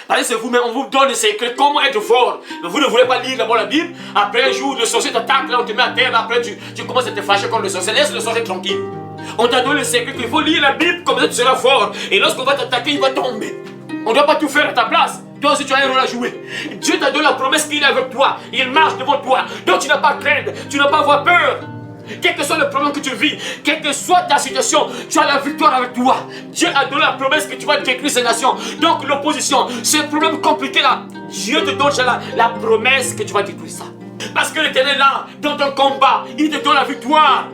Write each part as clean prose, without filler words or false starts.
Parce que c'est vous-même, on vous donne des secrets, comment être fort. Mais vous ne voulez pas lire d'abord la Bible. Après un jour, le sorcier t'attaque, là on te met à terre, après tu commences à te fâcher contre le sorcier. Laisse le sorcier tranquille. On t'a donné le secret qu'il faut lire la Bible, comme ça tu seras fort. Et lorsqu'on va t'attaquer, il va tomber. On ne doit pas tout faire à ta place. Toi aussi tu as un rôle à jouer. Dieu t'a donné la promesse qu'il est avec toi. Il marche devant toi. Donc tu n'as pas à craindre, tu n'as pas à avoir peur. Quel que soit le problème que tu vis, quelle que soit ta situation, tu as la victoire avec toi. Dieu a donné la promesse que tu vas détruire ces nations. Donc l'opposition, ces problèmes compliqués là, Dieu te donne la promesse que tu vas détruire ça. Parce que l'Éternel est là, dans ton combat, il te donne la victoire.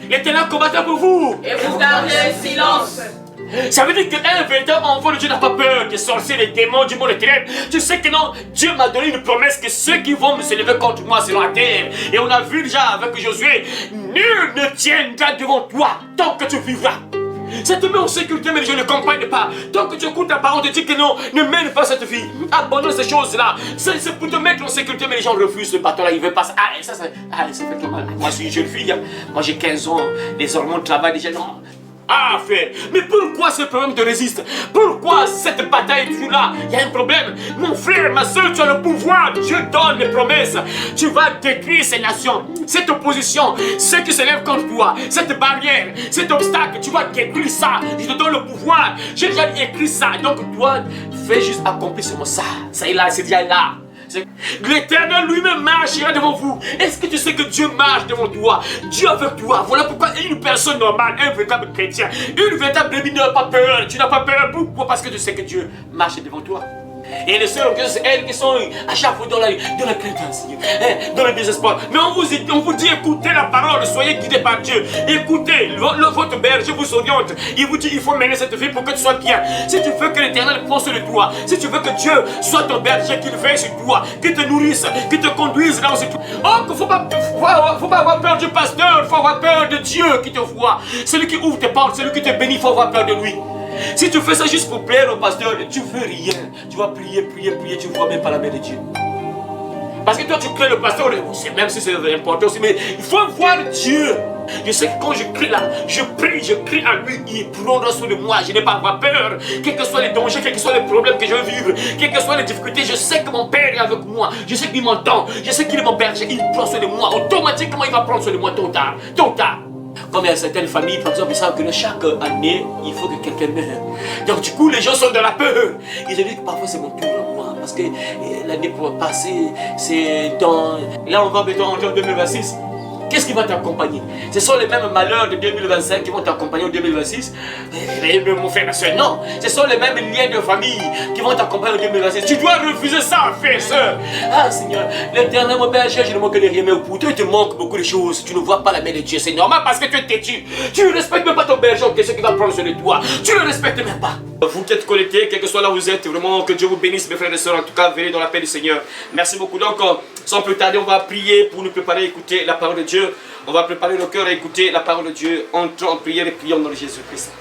L'Éternel combattra pour vous. Et vous gardez le silence. Ça veut dire qu'un véritable enfant de Dieu n'a pas peur des sorciers, des démons, du monde des ténèbres. Tu sais que non, Dieu m'a donné une promesse que ceux qui vont me s'élever contre moi seront à terre. Et on a vu déjà avec Josué, nul ne tiendra devant toi tant que tu vivras. Ça te met en sécurité, mais les gens ne comprennent pas. Tant que tu écoutes ta parole, te dis que non, ne mène pas cette vie. Abandonne ces choses-là. C'est pour te mettre en sécurité, mais les gens refusent ce bateau-là. Ils veulent pas ça. Ah, ça fait trop mal. Moi, je suis une jeune fille. Hein. Moi, j'ai 15 ans. Les hormones travaillent déjà. Non. Ah, frère, mais pourquoi ce problème te résiste? Pourquoi cette bataille est toujours là? Il y a un problème. Mon frère, ma soeur, tu as le pouvoir. Dieu donne les promesses. Tu vas détruire ces nations, cette opposition, ceux qui se lèvent contre toi, cette barrière, cet obstacle. Tu vas détruire ça. Je te donne le pouvoir. J'ai déjà écrit ça. Donc, toi, fais juste accomplir seulement ça. Ça est là, c'est déjà là. L'Éternel lui-même marchera devant vous. Est-ce que tu sais que Dieu marche devant toi? Dieu avec toi. Voilà pourquoi une personne normale, un véritable chrétien, une véritable brebis n'a pas peur. Tu n'as pas peur. Pourquoi? Parce que tu sais que Dieu marche devant toi. Et les seules c'est elles qui sont à chaque fois dans la crainte, dans le désespoir. Mais on vous dit écoutez la parole, soyez guidés par Dieu. Écoutez, votre berger vous oriente. Il vous dit il faut mener cette vie pour que tu sois bien. Si tu veux que l'Éternel prenne sur toi, si tu veux que Dieu soit ton berger, qu'il veille sur toi, qu'il te nourrisse, qu'il te conduise là où c'est tout. Oh, il ne faut pas avoir peur du pasteur, il faut avoir peur de Dieu qui te voit. Celui qui ouvre tes portes, celui qui te bénit, il faut avoir peur de lui. Si tu fais ça juste pour plaire au pasteur, tu ne veux rien. Tu vas prier, tu ne vois même pas la main de Dieu. Parce que toi tu cries le pasteur, même si c'est important aussi, mais il faut voir Dieu. Je sais que quand je crie là, je prie, je crie à lui, il prendra soin de moi, je n'ai pas à avoir peur. Quels que soient les dangers, quels que soient les problèmes que je vais vivre, quelles que soient les difficultés, je sais que mon Père est avec moi. Je sais qu'il m'entend, je sais qu'il est mon berger, il prend soin de moi. Automatiquement il va prendre soin de moi tôt ou tard. Tôt ou tard. Comme il y a certaines familles, par exemple, ils savent que chaque année, il faut que quelqu'un meure. Donc du coup, les gens sont dans la peur. Ils se disent que parfois c'est mon tour à moi. Parce que l'année passée, c'est dans... Là, on va bientôt entrer en 2026. Qu'est-ce qui va t'accompagner? Ce sont les mêmes malheurs de 2025 qui vont t'accompagner en 2026. Mon frère, ma soeur, non. Ce sont les mêmes liens de famille qui vont t'accompagner en 2026. Tu dois refuser ça, frère, soeur. Ah, Seigneur, l'Éternel, mon berger, je ne manque de rien. Mais pour toi, il te manque beaucoup de choses. Tu ne vois pas la main de Dieu. C'est normal parce que tu es têtu. Tu ne respectes même pas ton berger. Qu'est-ce qui va prendre sur le toit? Tu ne le respectes même pas. Vous qui êtes connectés, quel que soit là où vous êtes, vraiment que Dieu vous bénisse, mes frères et sœurs. En tout cas, venez dans la paix du Seigneur. Merci beaucoup. Donc, sans plus tarder, on va prier pour nous préparer à écouter la parole de Dieu. On va préparer nos cœurs à écouter la parole de Dieu. Entrons en prière et prions dans le Jésus-Christ.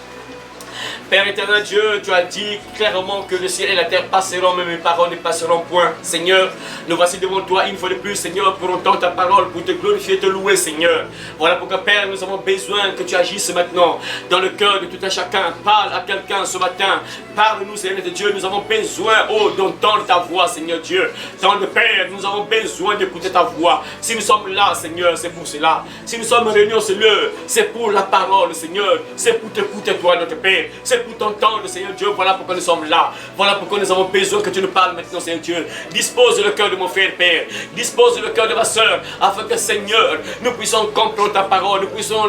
Père éternel Dieu, tu as dit clairement que le ciel et la terre passeront, mais mes paroles ne passeront point. Seigneur, nous voici devant toi une fois de plus, Seigneur, pour entendre ta parole, pour te glorifier, te louer, Seigneur. Voilà pourquoi, Père, nous avons besoin que tu agisses maintenant dans le cœur de tout un chacun. Parle à quelqu'un ce matin. Parle-nous, Seigneur de Dieu. Nous avons besoin, oh, d'entendre ta voix, Seigneur Dieu. Dans le Père, nous avons besoin d'écouter ta voix. Si nous sommes là, Seigneur, c'est pour cela. Si nous sommes réunis en ce lieu, c'est pour la parole, Seigneur. C'est pour t'écouter, toi, notre Père. C'est pour t'entendre, Seigneur Dieu. Voilà pourquoi nous sommes là. Voilà pourquoi nous avons besoin que tu nous parles maintenant, Seigneur Dieu. Dispose le cœur de mon frère, Père. Dispose le cœur de ma soeur, afin que, Seigneur, nous puissions comprendre ta parole. Nous puissions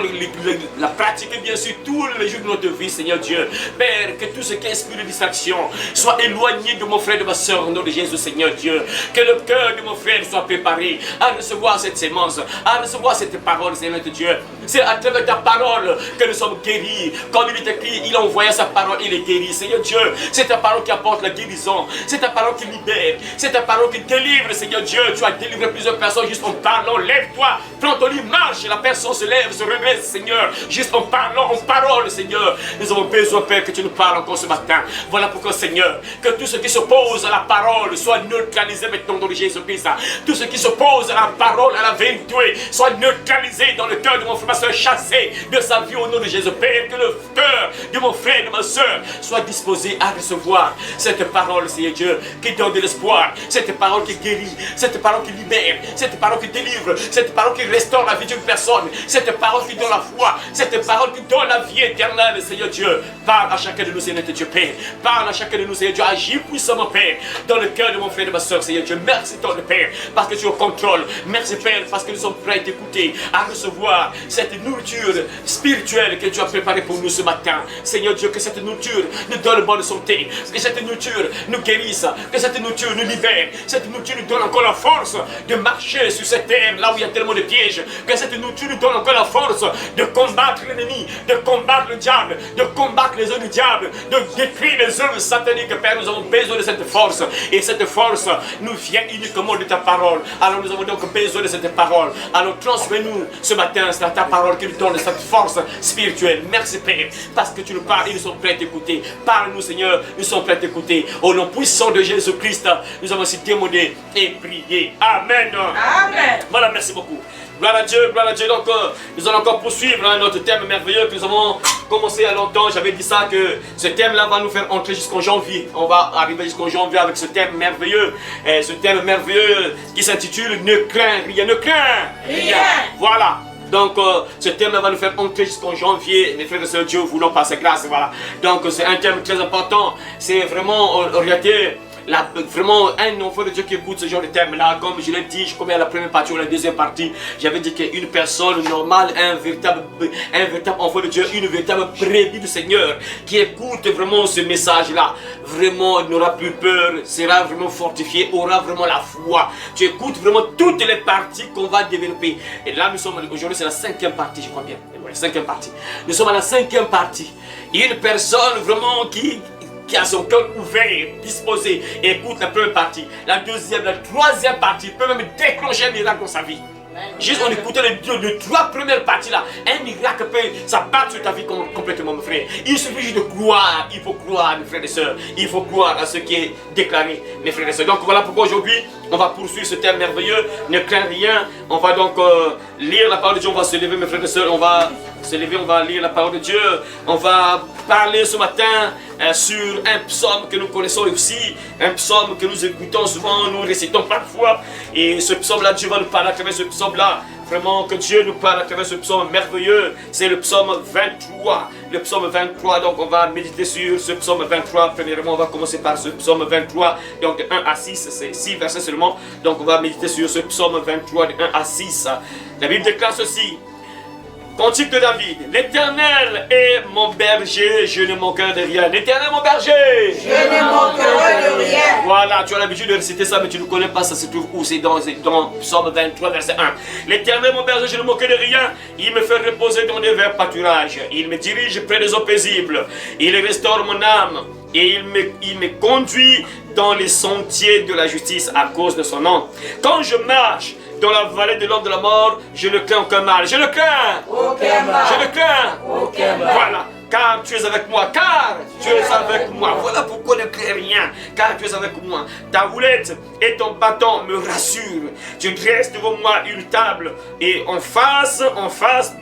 la pratiquer, bien sûr, tous les jours de notre vie, Seigneur Dieu. Père, que tout ce qui inspire de distraction soit éloigné de mon frère et de ma soeur, au nom de Jésus, Seigneur Dieu. Que le cœur de mon frère soit préparé à recevoir cette sémence, à recevoir cette parole, Seigneur Dieu. C'est à travers ta parole que nous sommes guéris. Comme il est écrit, il a envoyé sa parole, il est guéri. Seigneur Dieu, c'est ta parole qui apporte la guérison. C'est ta parole qui libère. C'est ta parole qui délivre, Seigneur Dieu. Tu as délivré plusieurs personnes juste en parlant. Lève-toi, prends ton lit, marche. La personne se lève, se redresse, Seigneur. Juste en parlant, en parole, Seigneur. Nous avons besoin, Père, que tu nous parles encore ce matin. Voilà pourquoi, Seigneur, que tout ce qui s'oppose à la parole soit neutralisé maintenant dans le Jésus-Christ. Tout ce qui s'oppose à la parole, à la vérité, soit neutralisé dans le cœur de mon frère, soeur chassée de sa vie au nom de Jésus. Père, que le cœur de mon frère, de ma soeur soit disposé à recevoir cette parole, Seigneur Dieu, qui donne de l'espoir, cette parole qui guérit, cette parole qui libère, cette parole qui délivre, cette parole qui restaure la vie d'une personne, cette parole qui donne la foi, cette parole qui donne la vie éternelle, Seigneur Dieu. Parle à chacun de nous, Seigneur Dieu, Père. Parle à chacun de nous, Seigneur Dieu. Agis puissamment, Père, dans le cœur de mon frère et de ma soeur, Seigneur Dieu. Merci, ton Père, parce que tu es au contrôle. Merci, Père, parce que nous sommes prêts à t'écouter, à recevoir cette nourriture spirituelle que tu as préparée pour nous ce matin. Seigneur Dieu, que cette nourriture nous donne bonne santé, que cette nourriture nous guérisse, que cette nourriture nous libère, cette nourriture nous donne encore la force de marcher sur cette terre, là où il y a tellement de pièges, que cette nourriture nous donne encore la force de combattre l'ennemi, de combattre le diable, de combattre les œuvres du diable, de détruire les œuvres sataniques. Père, nous avons besoin de cette force, et cette force nous vient uniquement de ta parole. Alors nous avons donc besoin de cette parole. Alors transmets-nous ce matin, c'est ta parole qui nous donne cette force spirituelle. Merci Père, parce que tu nous parles et nous sommes prêts à t'écouter. Parle-nous Seigneur, nous sommes prêts à t'écouter. Au nom puissant de Jésus-Christ, nous avons aussi demandé et prié. Amen. Amen. Voilà, merci beaucoup. Gloire à Dieu, gloire à Dieu. Donc, nous allons encore poursuivre notre thème merveilleux que nous avons commencé il y a longtemps. J'avais dit ça, que ce thème-là va nous faire entrer jusqu'en janvier. On va arriver jusqu'en janvier avec ce thème merveilleux. Ce thème merveilleux qui s'intitule « Ne crains rien, ne crains rien ». Voilà. Donc, ce thème va nous faire entrer jusqu'en janvier. Mes frères et sœurs, Dieu voulant par sa grâce. Voilà. Donc, c'est un thème très important. C'est vraiment orienté. Vraiment un enfant de Dieu qui écoute ce genre de thème là, comme je l'ai dit, je crois à la première partie ou la deuxième partie, j'avais dit qu'une personne normale, un véritable enfant de Dieu, une véritable brebis du Seigneur qui écoute vraiment ce message là, vraiment n'aura plus peur, sera vraiment fortifié, aura vraiment la foi. Tu écoutes vraiment toutes les parties qu'on va développer. Et là nous sommes aujourd'hui, c'est la cinquième partie, je crois bien. Ouais, cinquième partie. Nous sommes à la cinquième partie. Une personne vraiment qui a son cœur ouvert, disposé, et écoute la première partie, la deuxième, la troisième partie, peut même déclencher un miracle dans sa vie. Juste en écoutant les trois premières parties là, un miracle peut s'abattre sur ta vie complètement, mon frère. Il suffit juste de croire, il faut croire, mes frères et sœurs, il faut croire à ce qui est déclaré, mes frères et sœurs. Donc voilà pourquoi aujourd'hui, on va poursuivre ce thème merveilleux, ne crains rien. On va donc lire la parole de Dieu, on va se lever, mes frères et sœurs, on va se lever, on va lire la parole de Dieu. On va parler ce matin sur un psaume que nous connaissons aussi, un psaume que nous écoutons souvent, nous récitons parfois. Et ce psaume-là, Dieu va nous parler à travers ce psaume-là. Vraiment que Dieu nous parle à travers ce psaume merveilleux. C'est le psaume 23. Le psaume 23, donc on va méditer sur ce psaume 23. Premièrement, on va commencer par ce psaume 23. Donc de 1 à 6, c'est 6 versets seulement. Donc on va méditer sur ce psaume 23 de 1 à 6. La Bible déclare ceci. Cantique de David. L'Éternel est mon berger, je ne manquerai de rien. L'Éternel est mon berger, je ne manquerai de rien. Voilà, tu as l'habitude de réciter ça, mais tu ne connais pas, ça se trouve où? C'est dans Psaume 23, verset 1. L'Éternel est mon berger, je ne manquerai de rien. Il me fait reposer dans des verts pâturages. Il me dirige près des eaux paisibles. Il restaure mon âme. Et il me conduit dans les sentiers de la justice à cause de son nom. Quand je marche dans la vallée de l'ombre de la mort, je ne crains aucun mal. Je ne crains aucun mal. Je ne crains aucun mal. Voilà. Car tu es avec moi, car tu es avec moi. Voilà pourquoi ne crains rien, car tu es avec moi. Ta houlette et ton bâton me rassurent. Tu dresses devant moi une table et en face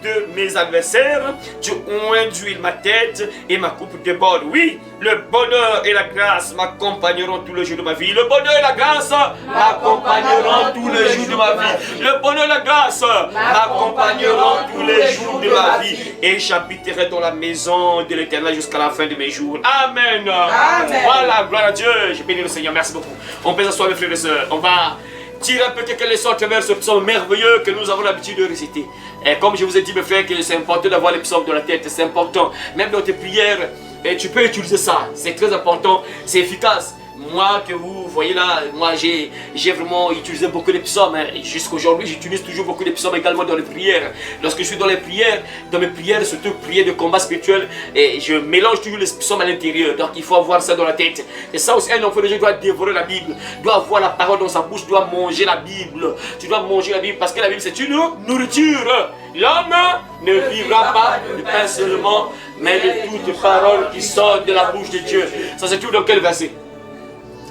de mes adversaires, tu induis ma tête et ma coupe déborde. Oui, le bonheur et la grâce m'accompagneront tous les jours de ma vie. Le bonheur et la grâce m'accompagneront tous les jours de ma vie. Le bonheur et la grâce m'accompagneront tous les jours de ma vie. Et j'habiterai dans la maison de l'Éternel jusqu'à la fin de mes jours. Amen. Amen. Voilà, gloire à Dieu. Je bénis le Seigneur. Merci beaucoup. On peut s'asseoir, mes frères et sœurs. On va tirer un peu quelques leçons à travers ce psaume merveilleux que nous avons l'habitude de réciter. Et comme je vous ai dit, mes frères, que c'est important d'avoir les psaumes dans la tête. C'est important. Même dans tes prières, et tu peux utiliser ça. C'est très important. C'est efficace. Moi, que vous voyez là, moi j'ai vraiment utilisé beaucoup les psaumes. Jusqu'aujourd'hui, j'utilise toujours beaucoup les psaumes également dans les prières. Lorsque je suis dans les prières, dans mes prières, surtout prières de combat spirituel, et je mélange toujours les psaumes à l'intérieur. Donc il faut avoir ça dans la tête. Et ça aussi, un enfant de Dieu doit dévorer la Bible, doit avoir la parole dans sa bouche, doit manger la Bible. Tu dois manger la Bible parce que la Bible c'est une nourriture. L'homme ne vivra pas de pain seulement, mais de toutes les paroles qui sortent de la bouche de Dieu. Ça c'est tout dans quel verset?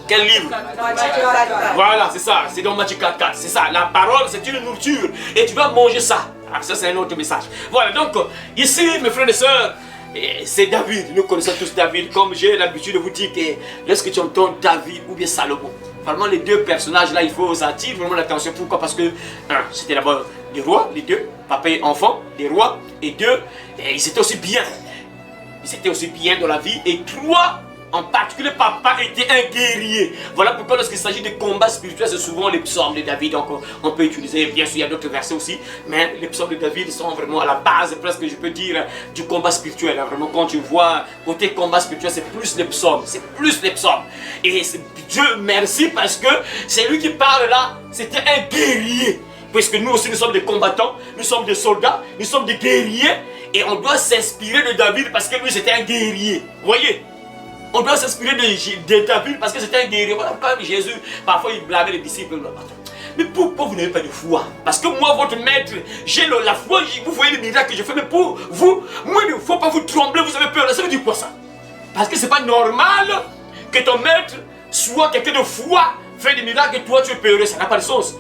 Quel livre? Voilà, c'est ça, c'est dans Matthieu 4.4, c'est ça, la parole c'est une nourriture et tu dois manger ça. Ah, ça c'est un autre message. Voilà, donc ici mes frères et sœurs, c'est David, nous connaissons tous David, comme j'ai l'habitude de vous dire que lorsque tu entends David ou bien Salomon, vraiment les deux personnages là, il faut attirer vraiment l'attention. Pourquoi? Parce que, c'était d'abord des rois, les deux, papa et enfant, des rois, et deux, et ils étaient aussi bien. Ils étaient aussi bien dans la vie, et trois, en particulier, papa était un guerrier. Voilà pourquoi lorsqu'il s'agit de combats spirituels, c'est souvent les psaumes de David. Donc on peut utiliser, bien sûr, il y a d'autres versets aussi, mais les psaumes de David sont vraiment à la base, presque je peux dire, du combat spirituel. Vraiment, quand tu vois côté combat spirituel, c'est plus les psaumes, c'est plus les psaumes. Et Dieu merci parce que c'est lui qui parle là, c'était un guerrier. Puisque nous aussi, nous sommes des combattants, nous sommes des soldats, nous sommes des guerriers, et on doit s'inspirer de David parce que lui, c'était un guerrier. Vous voyez? On doit s'inspirer de David parce que c'était un guerrier. Voilà, quand même Jésus, parfois il blâmait les disciples. Mais pourquoi vous n'avez pas de foi? Parce que moi, votre maître, j'ai la foi, vous voyez les miracles que je fais, mais pour vous, moi, il ne faut pas vous trembler, vous avez peur. Ça veut dire quoi ça? Parce que c'est pas normal que ton maître soit quelqu'un de foi, fait des miracles et toi tu es peureux, ça n'a pas de sens.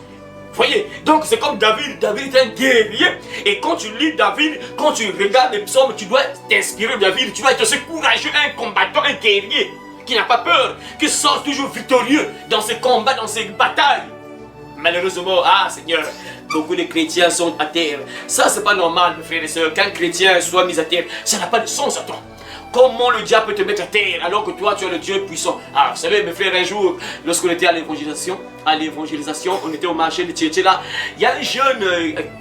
Voyez, donc c'est comme David. David est un guerrier. Et quand tu lis David, quand tu regardes les psaumes, tu dois t'inspirer de David. Tu dois être aussi courageux, un combattant, un guerrier qui n'a pas peur, qui sort toujours victorieux dans ses combats, dans ses batailles. Malheureusement, Seigneur, beaucoup de chrétiens sont à terre. Ça, c'est pas normal, mes frères et sœurs. Qu'un chrétien soit mis à terre, ça n'a pas de sens à toi. Comment le diable peut te mettre à terre alors que toi tu es le Dieu puissant? Vous savez mes frères, un jour, lorsqu'on était à l'évangélisation, on était au marché de Tchétché là, il y a un jeune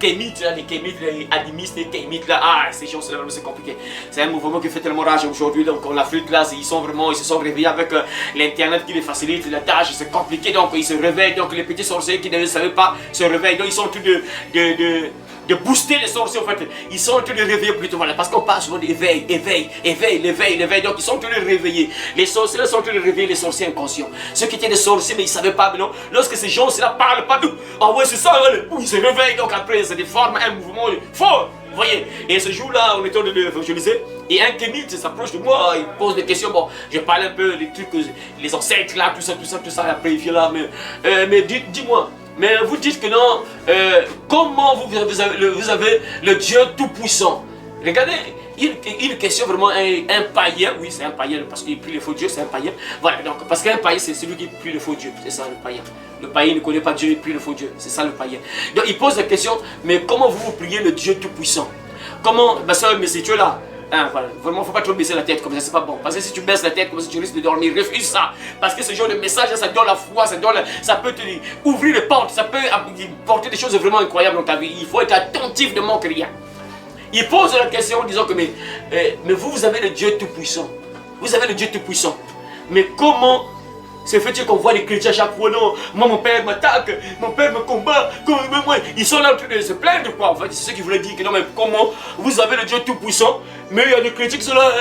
kémite là, les kémites, les animistes, les kémites là, ces gens c'est vraiment compliqué. C'est un mouvement qui fait tellement rage aujourd'hui, donc on l'Afrique là, ils se sont réveillés avec l'internet qui les facilite la tâche, c'est compliqué, donc ils se réveillent, donc les petits sorciers qui ne savaient pas se réveillent, donc ils sont en train de booster les sorciers en fait. Ils sont en train de réveiller plutôt, voilà, parce qu'on parle souvent d'éveil, l'éveil, donc ils sont en train de réveiller. Les sorciers sont en train de réveiller les sorciers inconscients. Ceux qui étaient des sorciers mais ils ne savaient pas, mais non, lorsque ces gens-là parlent pas, ouais c'est ça, ils se réveillent, donc après ça déforme un mouvement fort. Vous voyez, et ce jour-là, on était en train d'évangéliser, et un kémite s'approche de moi, il pose des questions, bon, je parle un peu des trucs, les ancêtres là, tout ça, et après il vient là, mais dis-moi, mais vous dites que non, comment vous avez le Dieu tout-puissant? Regardez, une question vraiment, un païen, oui c'est un païen parce qu'il prie le faux Dieu, c'est un païen. Voilà, donc parce qu'un païen c'est celui qui prie le faux Dieu, c'est ça le païen. Le païen ne connaît pas Dieu, il prie le faux Dieu, c'est ça le païen. Donc il pose la question, mais comment vous priez le Dieu tout-puissant? Comment, mais c'est Dieu là. Voilà. Vraiment, il ne faut pas trop baisser la tête comme ça, c'est pas bon. Parce que si tu baisses la tête comme ça, tu risques de dormir. Refuse ça. Parce que ce genre de message, ça donne la foi, ça peut te ouvrir les portes, ça peut porter des choses vraiment incroyables dans ta vie. Il faut être attentif, ne manque rien. Il pose la question en disant que, mais vous avez le Dieu tout-puissant. Vous avez le Dieu tout-puissant. Mais comment se fait-il qu'on voit les chrétiens chaque fois? Non, moi mon père m'attaque, mon père me combat, ils sont là en train de se plaindre quoi. En fait, c'est ce qu'il voulait dire que non, mais comment vous avez le Dieu tout-puissant, mais il y a des chrétiens qui sont là,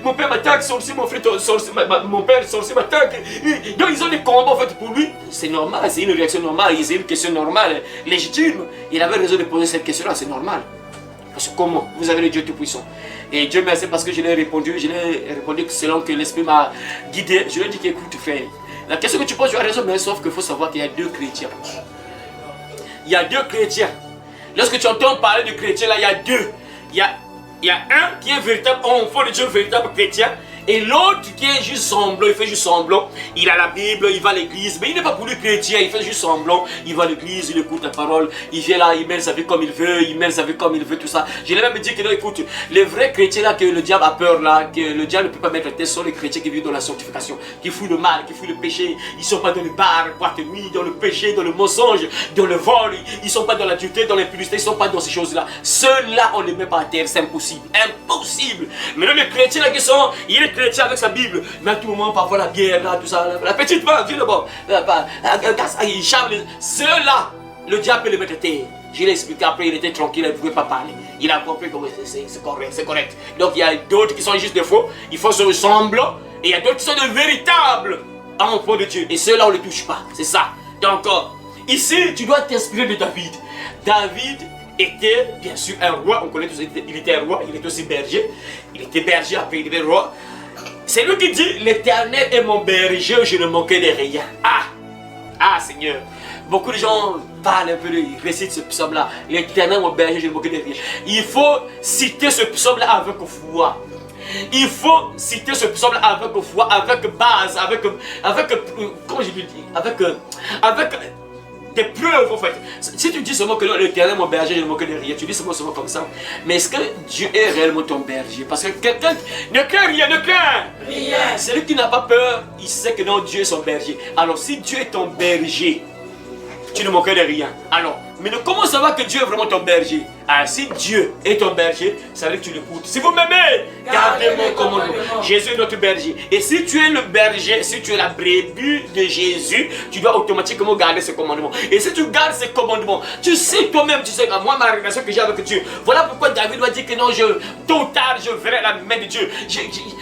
mon père m'attaque, mon frère, mon père sorcier m'attaque. Donc ils ont des combats en fait pour lui. C'est normal, c'est une réaction normale, c'est une question normale, légitime. Il avait raison de poser cette question-là, c'est normal. Parce que comment vous avez le Dieu tout-puissant? Et Dieu merci parce que je l'ai répondu selon que l'Esprit m'a guidé. Je lui ai dit qu'écoute frère, la question que tu poses, tu as raison, mais sauf qu'il faut savoir qu'il y a deux chrétiens. Il y a deux chrétiens. Lorsque tu entends parler de chrétiens, là, il y a deux. Il y a un qui est véritable enfant de Dieu, véritable chrétien. Et l'autre qui est juste semblant, il fait juste semblant. Il a la Bible, il va à l'église, mais il n'est pas pour lui chrétien, il fait juste semblant. Il va à l'église, il écoute la parole, il vient là, il mène sa vie comme il veut, tout ça. Je l'ai même dit que non, écoute, les vrais chrétiens là, que le diable a peur là, que le diable ne peut pas mettre à tête, sont les chrétiens qui vivent dans la sanctification, qui fouillent le mal, qui fouillent le péché. Ils ne sont pas dans les bars, boîte de nuit, dans le péché, dans le mensonge, dans le vol. Ils ne sont pas dans la dureté, dans l'impudicité, ils ne sont pas dans ces choses-là. Ceux-là, on ne les met pas à terre, c'est impossible. Impossible. Mais là, les chrétiens là qui sont, il est chrétien avec sa Bible, mais à tout moment, parfois la bière, là, tout ça, la petite main, viens là-bas, il charme. Ceux-là, le diable peut les mettre à terre. Je l'ai expliqué après, il était tranquille, il ne pouvait pas parler. Il a compris que c'est correct. Donc il y a d'autres qui sont juste des faux, il faut se ressembler, et il y a d'autres qui sont de véritables enfants de Dieu. Et ceux-là, on ne les touche pas, c'est ça. Donc, ici, tu dois t'inspirer de David. David était bien sûr un roi, on connaît tous, il était un roi, il était aussi berger. Il était berger, après il était roi. C'est lui qui dit, l'Éternel est mon berger, je ne manquerai de rien. Ah Seigneur, beaucoup de gens parlent un peu, ils récitent ce psaume-là. L'Éternel est mon berger, je ne manquerai de rien. Il faut citer ce psaume-là avec foi. Il faut citer ce psaume avec foi, avec base, avec comment je peux dire, avec des preuves en fait. Si tu dis seulement que l'Éternel est mon berger, je ne manque de rien, tu dis seulement comme ça. Mais est-ce que Dieu est réellement ton berger? Parce que quelqu'un ne craint rien, ne craint rien. Celui qui n'a pas peur, il sait que non, Dieu est son berger. Alors si Dieu est ton berger, tu ne manques de rien. Alors, mais comment savoir que Dieu est vraiment ton berger? Si Dieu est ton berger, ça veut dire que tu l'écoutes. Si vous m'aimez, gardez mon commandement. Jésus est notre berger. Et si tu es le berger, si tu es la brebis de Jésus, tu dois automatiquement garder ce commandement. Et si tu gardes ce commandement, tu sais toi-même, tu sais, moi, ma relation que j'ai avec Dieu. Voilà pourquoi David doit dire que non, tôt ou tard, je verrai la main de Dieu.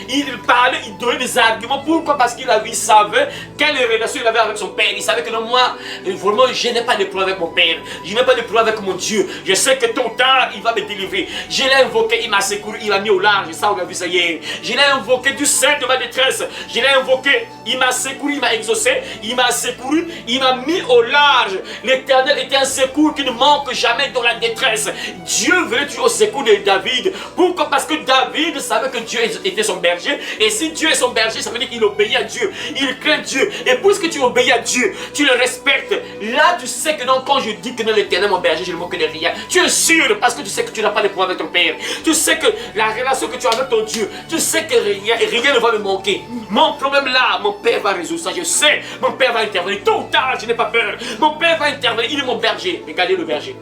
Il parlait, il donnait des arguments. Pourquoi? Parce qu'il savait quelle relation il avait avec son père. Il savait que non, moi, vraiment, je n'ai pas de problème avec mon père. Je n'ai pas de problème avec mon Dieu. Je sais que tôt ou tard, il va me délivrer. Je l'ai invoqué, il m'a secouru, il m'a mis au large. Ça, on a vu ça hier. Je l'ai invoqué du sein de ma détresse. Je l'ai invoqué, il m'a secouru, il m'a exaucé. Il m'a secouru, il m'a mis au large. L'Éternel était un secours qui ne manque jamais dans la détresse. Dieu venait toujours au secours de David. Pourquoi? Parce que David savait que Dieu était son berger. Et si Dieu est son berger, ça veut dire qu'il obéit à Dieu. Il craint Dieu. Et puisque tu obéis à Dieu, tu le respectes. Là, tu sais que non, quand je dis que non, l'Éternel mon berger, je ne manque de rien. Tu es sûr parce que tu sais que tu n'as pas de problème avec ton Père. Tu sais que la relation que tu as avec ton Dieu, tu sais que rien ne va me manquer. Mon problème là, mon Père va résoudre ça. Je sais, mon Père va intervenir. Tôt ou tard, je n'ai pas peur. Mon Père va intervenir. Il est mon berger. Regardez le berger.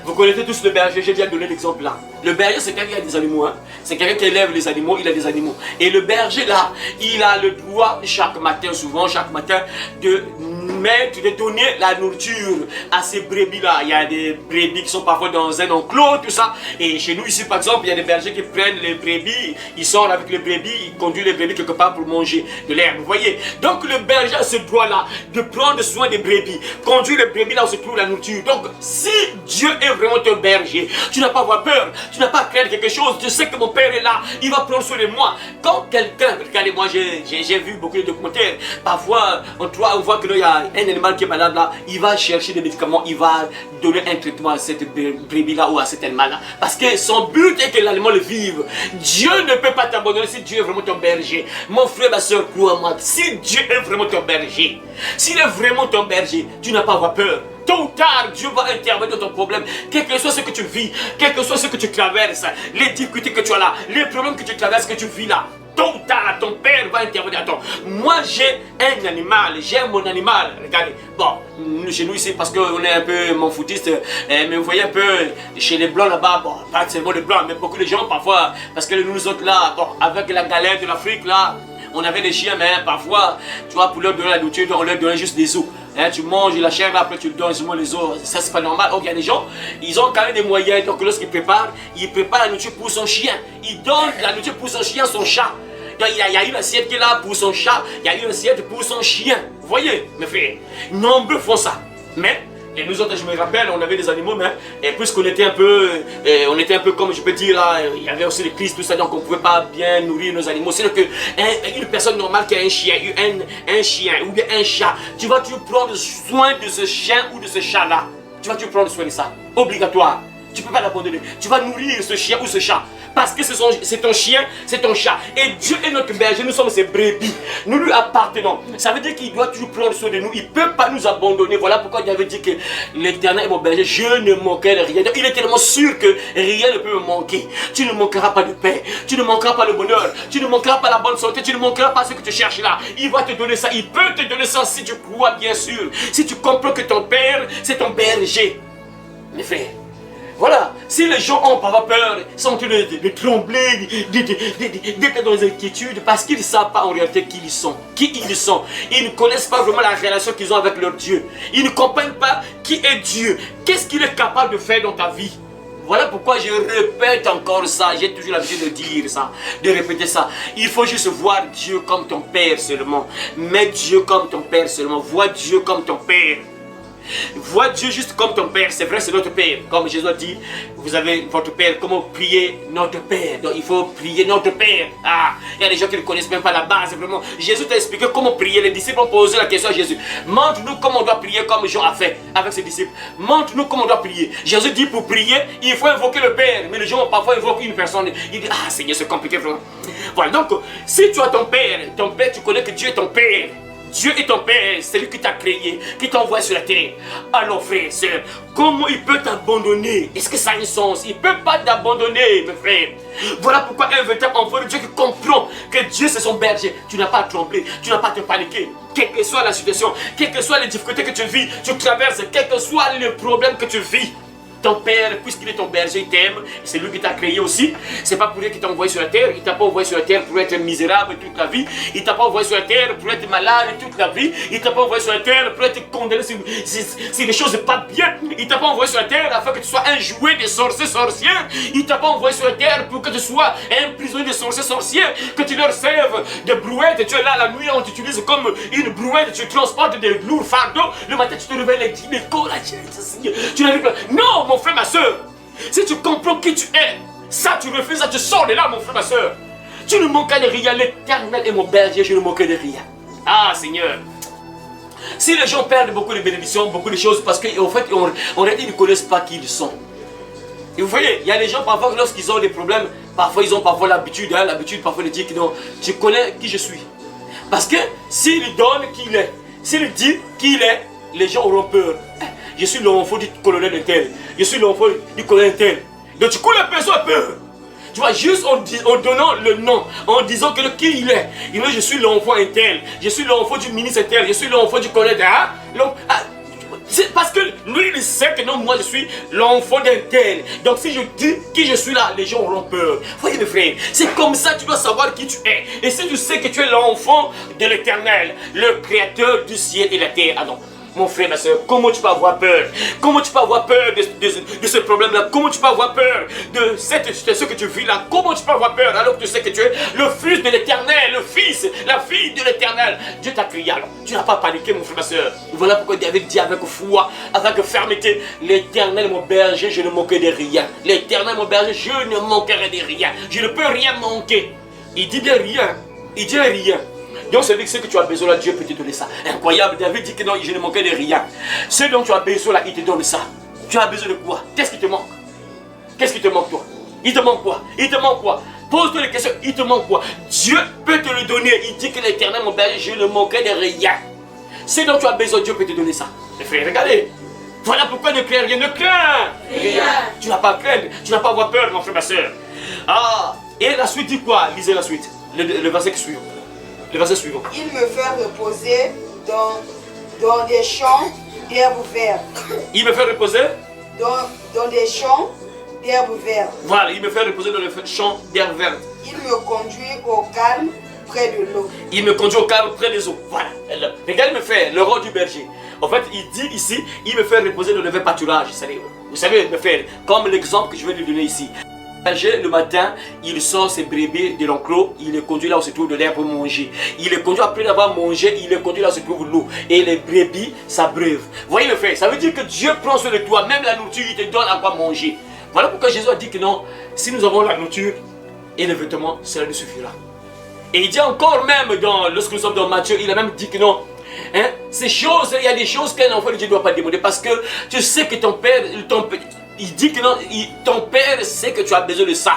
Vous connaissez tous le berger, j'ai déjà donné l'exemple là. Le berger, c'est quelqu'un qui a des animaux. Hein. C'est quelqu'un qui élève les animaux, il a des animaux. Et le berger là, il a le droit chaque matin, souvent chaque matin, de donner la nourriture à ces brebis là. Il y a des brebis qui sont parfois dans un enclos, tout ça. Et chez nous ici par exemple, il y a des bergers qui prennent les brebis, ils sortent avec les brebis, ils conduisent les brebis quelque part pour manger de l'herbe. Vous voyez? Donc le berger a ce droit là de prendre soin des brebis, conduire les brebis là où se trouve la nourriture. Donc si Dieu est vraiment ton berger, tu n'as pas à avoir peur, tu n'as pas à craindre quelque chose, tu sais que mon Père est là, il va prendre soin de moi. Quand quelqu'un, regardez moi j'ai vu beaucoup de documentaires, parfois on voit qu'il y a un animal qui est malade là, il va chercher des médicaments, il va donner un traitement à cette brebis là ou à cet animal là, parce que son but est que l'animal vive. Dieu ne peut pas t'abandonner si Dieu est vraiment ton berger. Mon frère, ma soeur, crois-moi, si Dieu est vraiment ton berger, s'il est vraiment ton berger, tu n'as pas à avoir peur. Tôt ou tard, Dieu va intervenir dans ton problème. Quel que soit ce que tu vis, quel que soit ce que tu traverses, les difficultés que tu as là, les problèmes que tu traverses, que tu vis là, tôt ou tard, ton Père va intervenir. Attends, moi j'ai un animal, j'ai mon animal. Regardez, bon, chez nous ici, parce qu'on est un peu monfoutiste, mais vous voyez un peu, chez les blancs là-bas, bon, pas seulement les blancs, mais beaucoup de gens parfois, parce que nous autres là, bon, avec la galère de l'Afrique là, on avait des chiens, mais parfois, tu vois, pour leur donner la nourriture, on leur donnait juste des os. Hein, tu manges la chair, après tu le donnes seulement les os. Ça, c'est pas normal. Donc, il y a des gens, ils ont quand même des moyens. Donc, lorsqu'ils préparent la nourriture pour son chien. Ils donnent la nourriture pour son chien, son chat. Donc, il y a une assiette qui est là pour son chat. Il y a une assiette pour son chien. Vous voyez, mes frères, nombreux font ça. Mais, et nous autres, je me rappelle, on avait des animaux, mais et puisqu'on était un peu, comme je peux dire là, il y avait aussi des crises, tout ça, donc on ne pouvait pas bien nourrir nos animaux. C'est que une personne normale qui a un chien, un chien ou bien un chat, tu vas toujours prendre soin de ce chien ou de ce chat là. Tu vas toujours prendre soin de ça, obligatoire. Tu ne peux pas l'abandonner. Tu vas nourrir ce chien ou ce chat. Parce que c'est ton chien, c'est ton chat. Et Dieu est notre berger, nous sommes ses brebis. Nous lui appartenons. Ça veut dire qu'il doit toujours prendre soin de nous. Il ne peut pas nous abandonner. Voilà pourquoi il avait dit que l'Éternel est mon berger. Je ne manquerai de rien. Il est tellement sûr que rien ne peut me manquer. Tu ne manqueras pas de paix. Tu ne manqueras pas le bonheur. Tu ne manqueras pas la bonne santé. Tu ne manqueras pas ce que tu cherches là. Il va te donner ça. Il peut te donner ça si tu crois, bien sûr. Si tu comprends que ton Père, c'est ton berger. Mes frères. Voilà, si les gens ont pas peur, sont en train de trembler, d'être dans les inquiétudes, parce qu'ils ne savent pas en réalité qui ils sont. Ils ne connaissent pas vraiment la relation qu'ils ont avec leur Dieu. Ils ne comprennent pas qui est Dieu. Qu'est-ce qu'il est capable de faire dans ta vie? Voilà pourquoi je répète encore ça. J'ai toujours l'habitude de dire ça, de répéter ça. Il faut juste voir Dieu comme ton Père seulement. Mets Dieu comme ton Père seulement. Vois Dieu comme ton Père. Vois Dieu juste comme ton Père. C'est vrai, c'est notre Père. Comme Jésus a dit, vous avez votre Père. Comment prier notre Père? Donc il faut prier notre Père. Ah, il y a des gens qui ne connaissent même pas la base. Vraiment, Jésus t'a expliqué comment prier. Les disciples ont posé la question à Jésus. Montre-nous comment on doit prier comme Jean a fait avec ses disciples. Montre-nous comment on doit prier. Jésus dit pour prier, il faut invoquer le Père. Mais les gens parfois invoquent une personne. Il dit, ah Seigneur, c'est compliqué vraiment. Voilà, donc si tu as ton Père, tu connais que Dieu est ton Père. Dieu est ton Père, c'est lui qui t'a créé, qui t'a envoyé sur la terre. Alors frère, sœur, comment il peut t'abandonner? Est-ce que ça a un sens? Il ne peut pas t'abandonner, mes frères. Voilà pourquoi un véritable enfant de Dieu qui comprend que Dieu c'est son berger, tu n'as pas à trembler, tu n'as pas à te paniquer. Quelle que soit la situation, quelles que soient les difficultés que tu vis, tu traverses, quel que soit le problème que tu vis. Ton Père, puisqu'il est ton berger, il t'aime, c'est lui qui t'a créé aussi. C'est pas pour lui qu'il t'a envoyé sur la terre. Il t'a pas envoyé sur la terre pour être misérable toute la vie. Il t'a pas envoyé sur la terre pour être malade toute la vie. Il t'a pas envoyé sur la terre pour être condamné si les choses pas bien. Il t'a pas envoyé sur la terre afin que tu sois un jouet des sorcières. Il t'a pas envoyé sur la terre pour que tu sois un prisonnier des sorcières, que tu leur serves de brouettes. Tu es là la nuit, on t'utilise comme une brouette, tu transportes des lourds fardeaux. Le matin, tu te réveilles les tu n'arrives pas. Non! Mon frère, ma soeur, si tu comprends qui tu es, ça tu refuses, ça tu sors de là, mon frère, ma soeur. Tu ne manqueras de rien, l'Éternel est mon berger, je ne manquerai de rien. Ah Seigneur, si les gens perdent beaucoup de bénédictions, beaucoup de choses, parce qu'en fait, ils ne connaissent pas qui ils sont. Et vous voyez, il y a des gens parfois, lorsqu'ils ont des problèmes, parfois ils ont parfois l'habitude, parfois de dire que non, tu connais qui je suis. Parce que s'il donne qui il est, s'il dit qui il est, les gens auront peur. Je suis l'enfant du colonel de tel. Je suis l'enfant du colonel tel. Donc du coup, la personne a peur. Tu vois, juste en donnant le nom, en disant que qui il est. Il dit, je suis l'enfant tel. Je suis l'enfant du ministre tel. Je suis l'enfant du colonel tel. C'est parce que lui, il sait que non, moi, je suis l'enfant d'un tel. Donc si je dis qui je suis là, les gens auront peur. Voyez mes frères, c'est comme ça que tu dois savoir qui tu es. Et si tu sais que tu es l'enfant de l'Éternel, le créateur du ciel et la terre, alors, mon frère, ma soeur, comment tu peux avoir peur? Comment tu peux avoir peur de ce problème-là? Comment tu peux avoir peur de ce que tu vis là? Comment tu peux avoir peur alors que tu sais que tu es le fils de l'Éternel, le fils, la fille de l'Éternel? Dieu t'a créé alors. Tu n'as pas paniqué, mon frère, ma soeur. Voilà pourquoi David dit avec foi, avec fermeté, l'Éternel est mon berger, je ne manquerai de rien. L'Éternel est mon berger, je ne manquerai de rien. Je ne peux rien manquer. Il dit bien rien. Il dit rien. Donc c'est ce que tu as besoin là, Dieu peut te donner ça. Incroyable, David dit que non, je ne manquais de rien. Ce dont tu as besoin là, il te donne ça. Tu as besoin de quoi? Qu'est-ce qui te manque? Qu'est-ce qui te manque toi? Il te manque quoi? Il te manque quoi? Pose-toi les questions, il te manque quoi? Dieu peut te le donner. Il dit que l'Éternel, mon berger, je ne manquerai de rien. Ce dont tu as besoin, Dieu peut te donner ça. Les frères, regardez. Voilà pourquoi ne crains rien, ne crains rien. Tu n'as pas à craindre, tu n'as pas à avoir peur, mon frère, ma soeur. Ah, et la suite dit quoi? Lisez la suite, le verset qui suit. Le verset suivant. Il me fait reposer dans des champs d'herbes vertes. Il me fait reposer dans des champs d'herbes vertes. Voilà, il me fait reposer dans le champ d'herbes vertes. Il me conduit au calme près de l'eau. Il me conduit au calme près des eaux. Voilà. Regarde, il me fait le rôle du berger. En fait, il dit ici, il me fait reposer dans le vert pâturage. Vous savez, il me fait comme l'exemple que je vais lui donner ici. Le matin, il sort ses brebis de l'enclos, il les conduit là où se trouve de l'herbe pour manger. Il les conduit après avoir mangé, il les conduit là où se trouve l'eau. Et les brebis s'abreuvent. Voyez le fait, ça veut dire que Dieu prend soin de toi, même la nourriture, il te donne à quoi manger. Voilà pourquoi Jésus a dit que non, si nous avons la nourriture et les vêtements, cela nous suffira. Et il dit encore même, lorsque nous sommes dans Matthieu, il a même dit que non, hein, ces choses, il y a des choses qu'un enfant de Dieu ne doit pas demander parce que tu sais que ton père, il dit que non, ton père sait que tu as besoin de ça.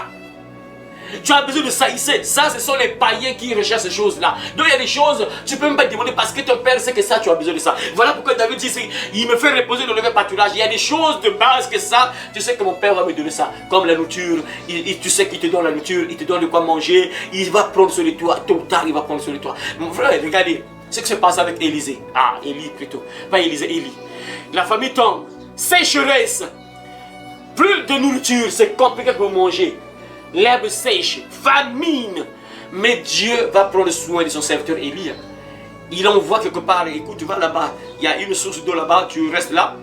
Tu as besoin de ça, il sait. Ça, ce sont les païens qui recherchent ces choses-là. Donc, il y a des choses, tu ne peux même pas demander parce que ton père sait que ça, tu as besoin de ça. Voilà pourquoi David dit, il me fait reposer dans le vert pâturage. Il y a des choses de base que ça, tu sais que mon père va me donner ça. Comme la nourriture, tu sais qu'il te donne la nourriture, il te donne de quoi manger, il va prendre sur le toit. Tôt ou tard, il va prendre sur le toit. Mon frère, regardez ce qui se passe avec Élisée. Ah, Élie plutôt. Pas Élisée, Élie. La famille tombe. Sécheresse. Plus de nourriture, c'est compliqué pour manger. L'herbe sèche, famine. Mais Dieu va prendre soin de son serviteur Élie. Il envoie quelque part, écoute, tu vas là-bas, il y a une source d'eau là-bas, tu restes là.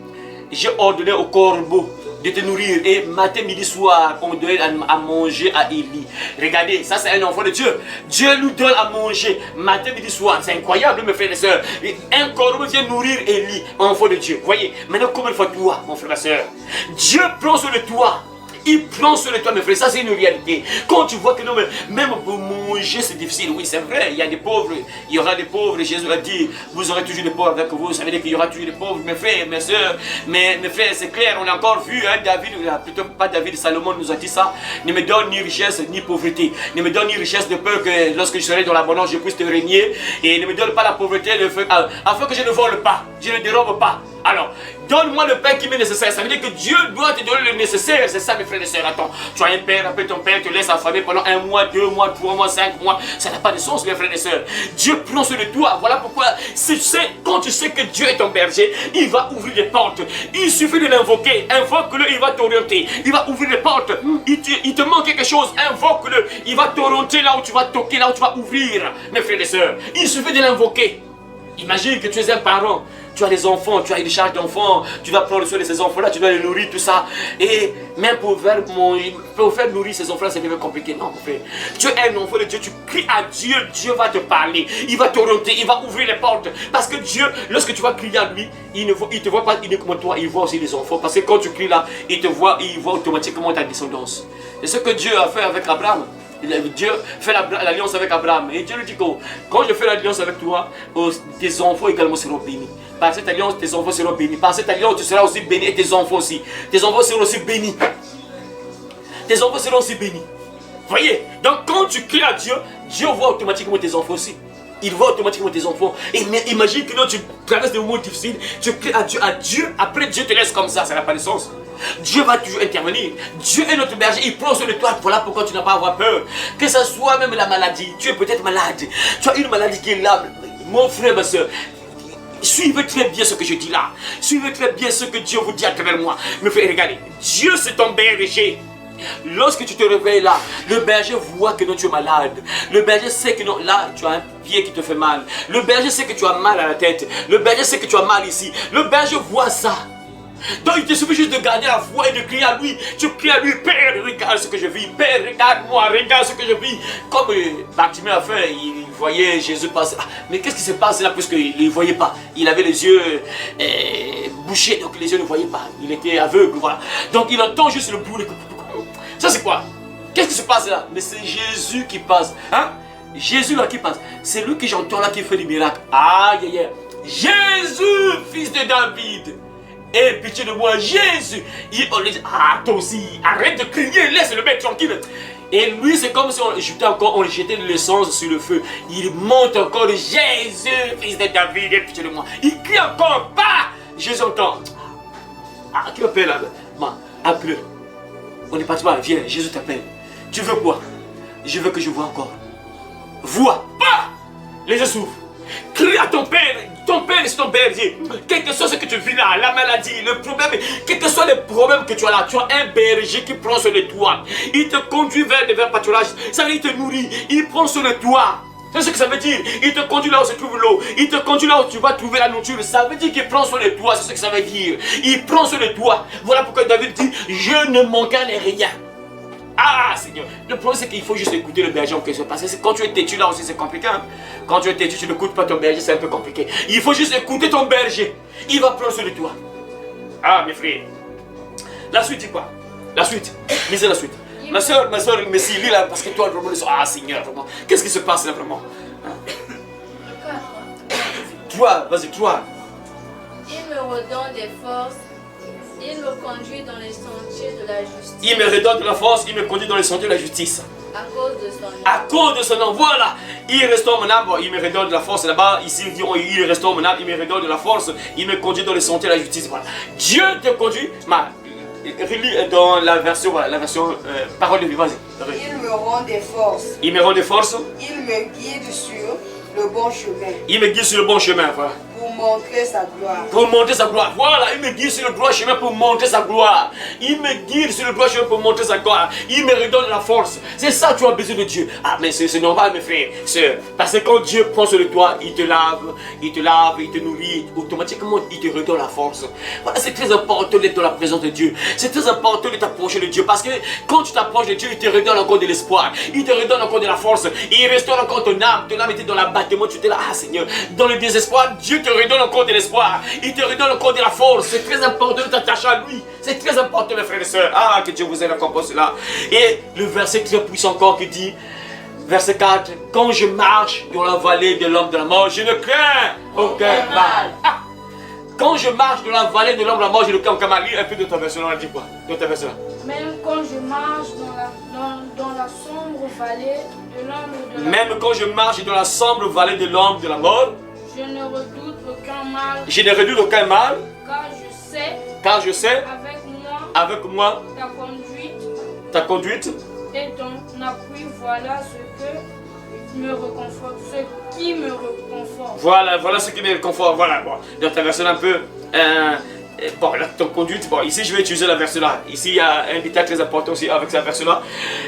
J'ai ordonné au corbeau de te nourrir. Et matin, midi, soir, on donne à manger à Élie. Regardez, ça c'est un enfant de Dieu. Dieu nous donne à manger matin, midi, soir. C'est incroyable, mes frères et sœurs. Un corbeau vient nourrir Élie, enfant de Dieu. Voyez, maintenant combien de fois toi, mon frère et sœur, Dieu prend sur le toit. Il prend sur le toit, mes frères, ça c'est une réalité. Quand tu vois que non, même pour manger c'est difficile, oui c'est vrai, il y a des pauvres, il y aura des pauvres, Jésus a dit, vous aurez toujours des pauvres avec vous, ça veut dire qu'il y aura toujours des pauvres, mes frères, mes soeurs, mes frères, c'est clair, on a encore vu, hein, David, plutôt pas David, Salomon nous a dit ça, ne me donne ni richesse ni pauvreté, ne me donne ni richesse de peur que lorsque je serai dans l'abondance, je puisse te régner, et ne me donne pas la pauvreté afin que je ne vole pas, je ne dérobe pas. Alors, donne-moi le pain qui m'est nécessaire. Ça veut dire que Dieu doit te donner le nécessaire. C'est ça, mes frères et sœurs. Attends, tu as un père, après ton père te laisse affamer pendant 1 mois, 2 mois, 3 mois, 5 mois. Ça n'a pas de sens, mes frères et sœurs. Dieu prend sur le toit. Voilà pourquoi, quand tu sais que Dieu est ton berger, il va ouvrir les portes. Il suffit de l'invoquer. Invoque-le, il va t'orienter. Il va ouvrir les portes. Il te manque quelque chose. Invoque-le. Il va t'orienter là où tu vas toquer, là où tu vas ouvrir, mes frères et sœurs. Il suffit de l'invoquer. Imagine que tu es un parent. Tu as des enfants, tu as une charge d'enfants, tu vas prendre soin de ces enfants-là, tu dois les nourrir, tout ça. Et même pour faire nourrir ces enfants-là, c'est devenu compliqué. Non, mon frère. Tu es un enfant de Dieu, tu cries à Dieu, Dieu va te parler, il va t'orienter, il va ouvrir les portes. Parce que Dieu, lorsque tu vas crier à lui, il ne te voit pas uniquement toi, il voit aussi les enfants. Parce que quand tu cries là, il te voit, il voit automatiquement ta descendance. C'est ce que Dieu a fait avec Abraham. Dieu fait l'alliance avec Abraham. Et Dieu lui dit que quand je fais l'alliance avec toi, tes enfants également seront bénis. Par cette alliance, tes enfants seront bénis. Par cette alliance, tu seras aussi béni et tes enfants aussi. Tes enfants seront aussi bénis. Tes enfants seront aussi bénis. Voyez, donc quand tu cries à Dieu, Dieu voit automatiquement tes enfants aussi. Il voit automatiquement tes enfants. Et imagine que tu traverses des moments difficiles, tu cries à Dieu, après Dieu te laisse comme ça n'a pas de sens. Dieu va toujours intervenir. Dieu est notre berger, il prend sur le toit. Voilà pourquoi tu n'as pas à avoir peur. Que ce soit même la maladie, tu es peut-être malade. Tu as une maladie qui est là. Mon frère, ma soeur, suivez très bien ce que je dis là. Suivez très bien ce que Dieu vous dit à travers moi. Mais frère, regardez, Dieu c'est ton berger. Lorsque tu te réveilles là, le berger voit que non, tu es malade. Le berger sait que non, là, tu as un pied qui te fait mal. Le berger sait que tu as mal à la tête. Le berger sait que tu as mal ici. Le berger voit ça. Donc il te suffit juste de garder la foi et de crier à lui. Tu cries à lui, Père, regarde ce que je vis. Père, regarde-moi, regarde ce que je vis. Comme Bartimée a fait, il voyait Jésus passer. Ah, mais qu'est-ce qui se passe là puisqu'il ne voyait pas? Il avait les yeux bouchés, donc les yeux ne voyaient pas. Il était aveugle, voilà. Donc il entend juste le bruit. Ça c'est quoi? Qu'est-ce qui se passe là? Mais c'est Jésus qui passe. Hein? Jésus là qui passe. C'est lui que j'entends là qui fait des miracles. Aïe aïe aïe. Jésus, fils de David. Et pitié de moi, Jésus. On lui dit, ah toi aussi, arrête de crier, laisse le mec tranquille. Et lui, c'est comme si on jetait de l'essence sur le feu. Il monte encore, Jésus, fils de David, et pitié de moi. Il crie encore, pas. Jésus entend. Ah, qui m'appelle là? Appelle. On est parti là, viens, Jésus t'appelle. Tu veux quoi? Je veux que je vois encore. Vois, pas. Les yeux s'ouvrent. Crie à ton père est ton berger. Quel que soit ce que tu vis là, la maladie, le problème, quels que soient les problèmes que tu as là, tu as un berger qui prend sur le toit. Il te conduit vers les verts pâturages. Ça veut dire qu'il te nourrit, il prend sur le toit. C'est ce que ça veut dire. Il te conduit là où se trouve l'eau. Il te conduit là où tu vas trouver la nourriture. Ça veut dire qu'il prend sur le toit. C'est ce que ça veut dire. Il prend sur le toit. Voilà pourquoi David dit, je ne manquerai rien. Ah Seigneur, le problème c'est qu'il faut juste écouter le berger en question. Parce que quand tu es têtu là aussi c'est compliqué. Hein? Quand tu es têtu, tu n'écoutes pas ton berger, c'est un peu compliqué. Il faut juste écouter ton berger. Il va prendre sur le toit. Ah mes frères. La suite dit quoi? La suite. Lisez la suite. Ma soeur, merci, lis là parce que toi vraiment, ah Seigneur, vraiment. Qu'est-ce qui se passe là vraiment? Hein? Toi, vas-y, toi. Il me redonne des forces. Il me conduit dans les sentiers de la justice. Il me redonne de la force, il me conduit dans les sentiers de la justice. À cause de son nom. À cause de son nom, voilà. Il restaure mon âme, il me redonne de la force là-bas. Ici, il dit, il restaure mon âme, il me redonne de la force, il me conduit dans les sentiers de la justice. Voilà. Dieu te conduit. Relis dans la version, voilà, la version parole de vie, vas-y. Il me rend des forces. Il me rend des forces. Il me guide sur le bon chemin. Il me guide sur le bon chemin, voilà. pour montrer sa gloire. Pour montrer sa gloire. Voilà, il me guide sur le droit chemin pour montrer sa gloire. Il me guide sur le droit chemin pour montrer sa gloire. Il me redonne la force. C'est ça, tu as besoin de Dieu. Ah, mais c'est normal, mes frères, sœurs. Parce que quand Dieu prend sur le toit, il te lave, il te nourrit. Automatiquement, il te redonne la force. Voilà, c'est très important d'être dans la présence de Dieu. C'est très important de t'approcher de Dieu. Parce que quand tu t'approches de Dieu, il te redonne encore de l'espoir. Il te redonne encore de la force. Il restaure encore ton âme. Ton âme était dans l'abattement. Tu étais là, ah Seigneur, dans le désespoir, Dieu te redonne encore de l'espoir. Il te redonne encore de la force. C'est très important de t'attacher à lui. C'est très important, mes frères et sœurs. Ah, que Dieu vous aide encore pour cela. Et le verset très puissant encore qui dit, verset 4, quand je marche dans la vallée de l'homme de la mort, je ne crains aucun mal. Ah, quand je marche dans la vallée de l'homme de la mort, je ne crains aucun mal. Lis un peu de ta version, elle dit quoi? De ta version. Même quand je marche dans la sombre vallée de l'homme de la Même quand je marche dans la sombre vallée de l'homme de la mort, je ne redoute aucun mal, je ne redoute aucun mal, car je sais avec moi ta conduite ta conduite et ton appui, voilà ce qui me réconforte. Voilà ce qui me réconforte. Voilà, bon, dans ta version un peu. Bon, là, ton conduite, bon, ici je vais utiliser la version là. Ici il y a un détail très important aussi avec cette version là.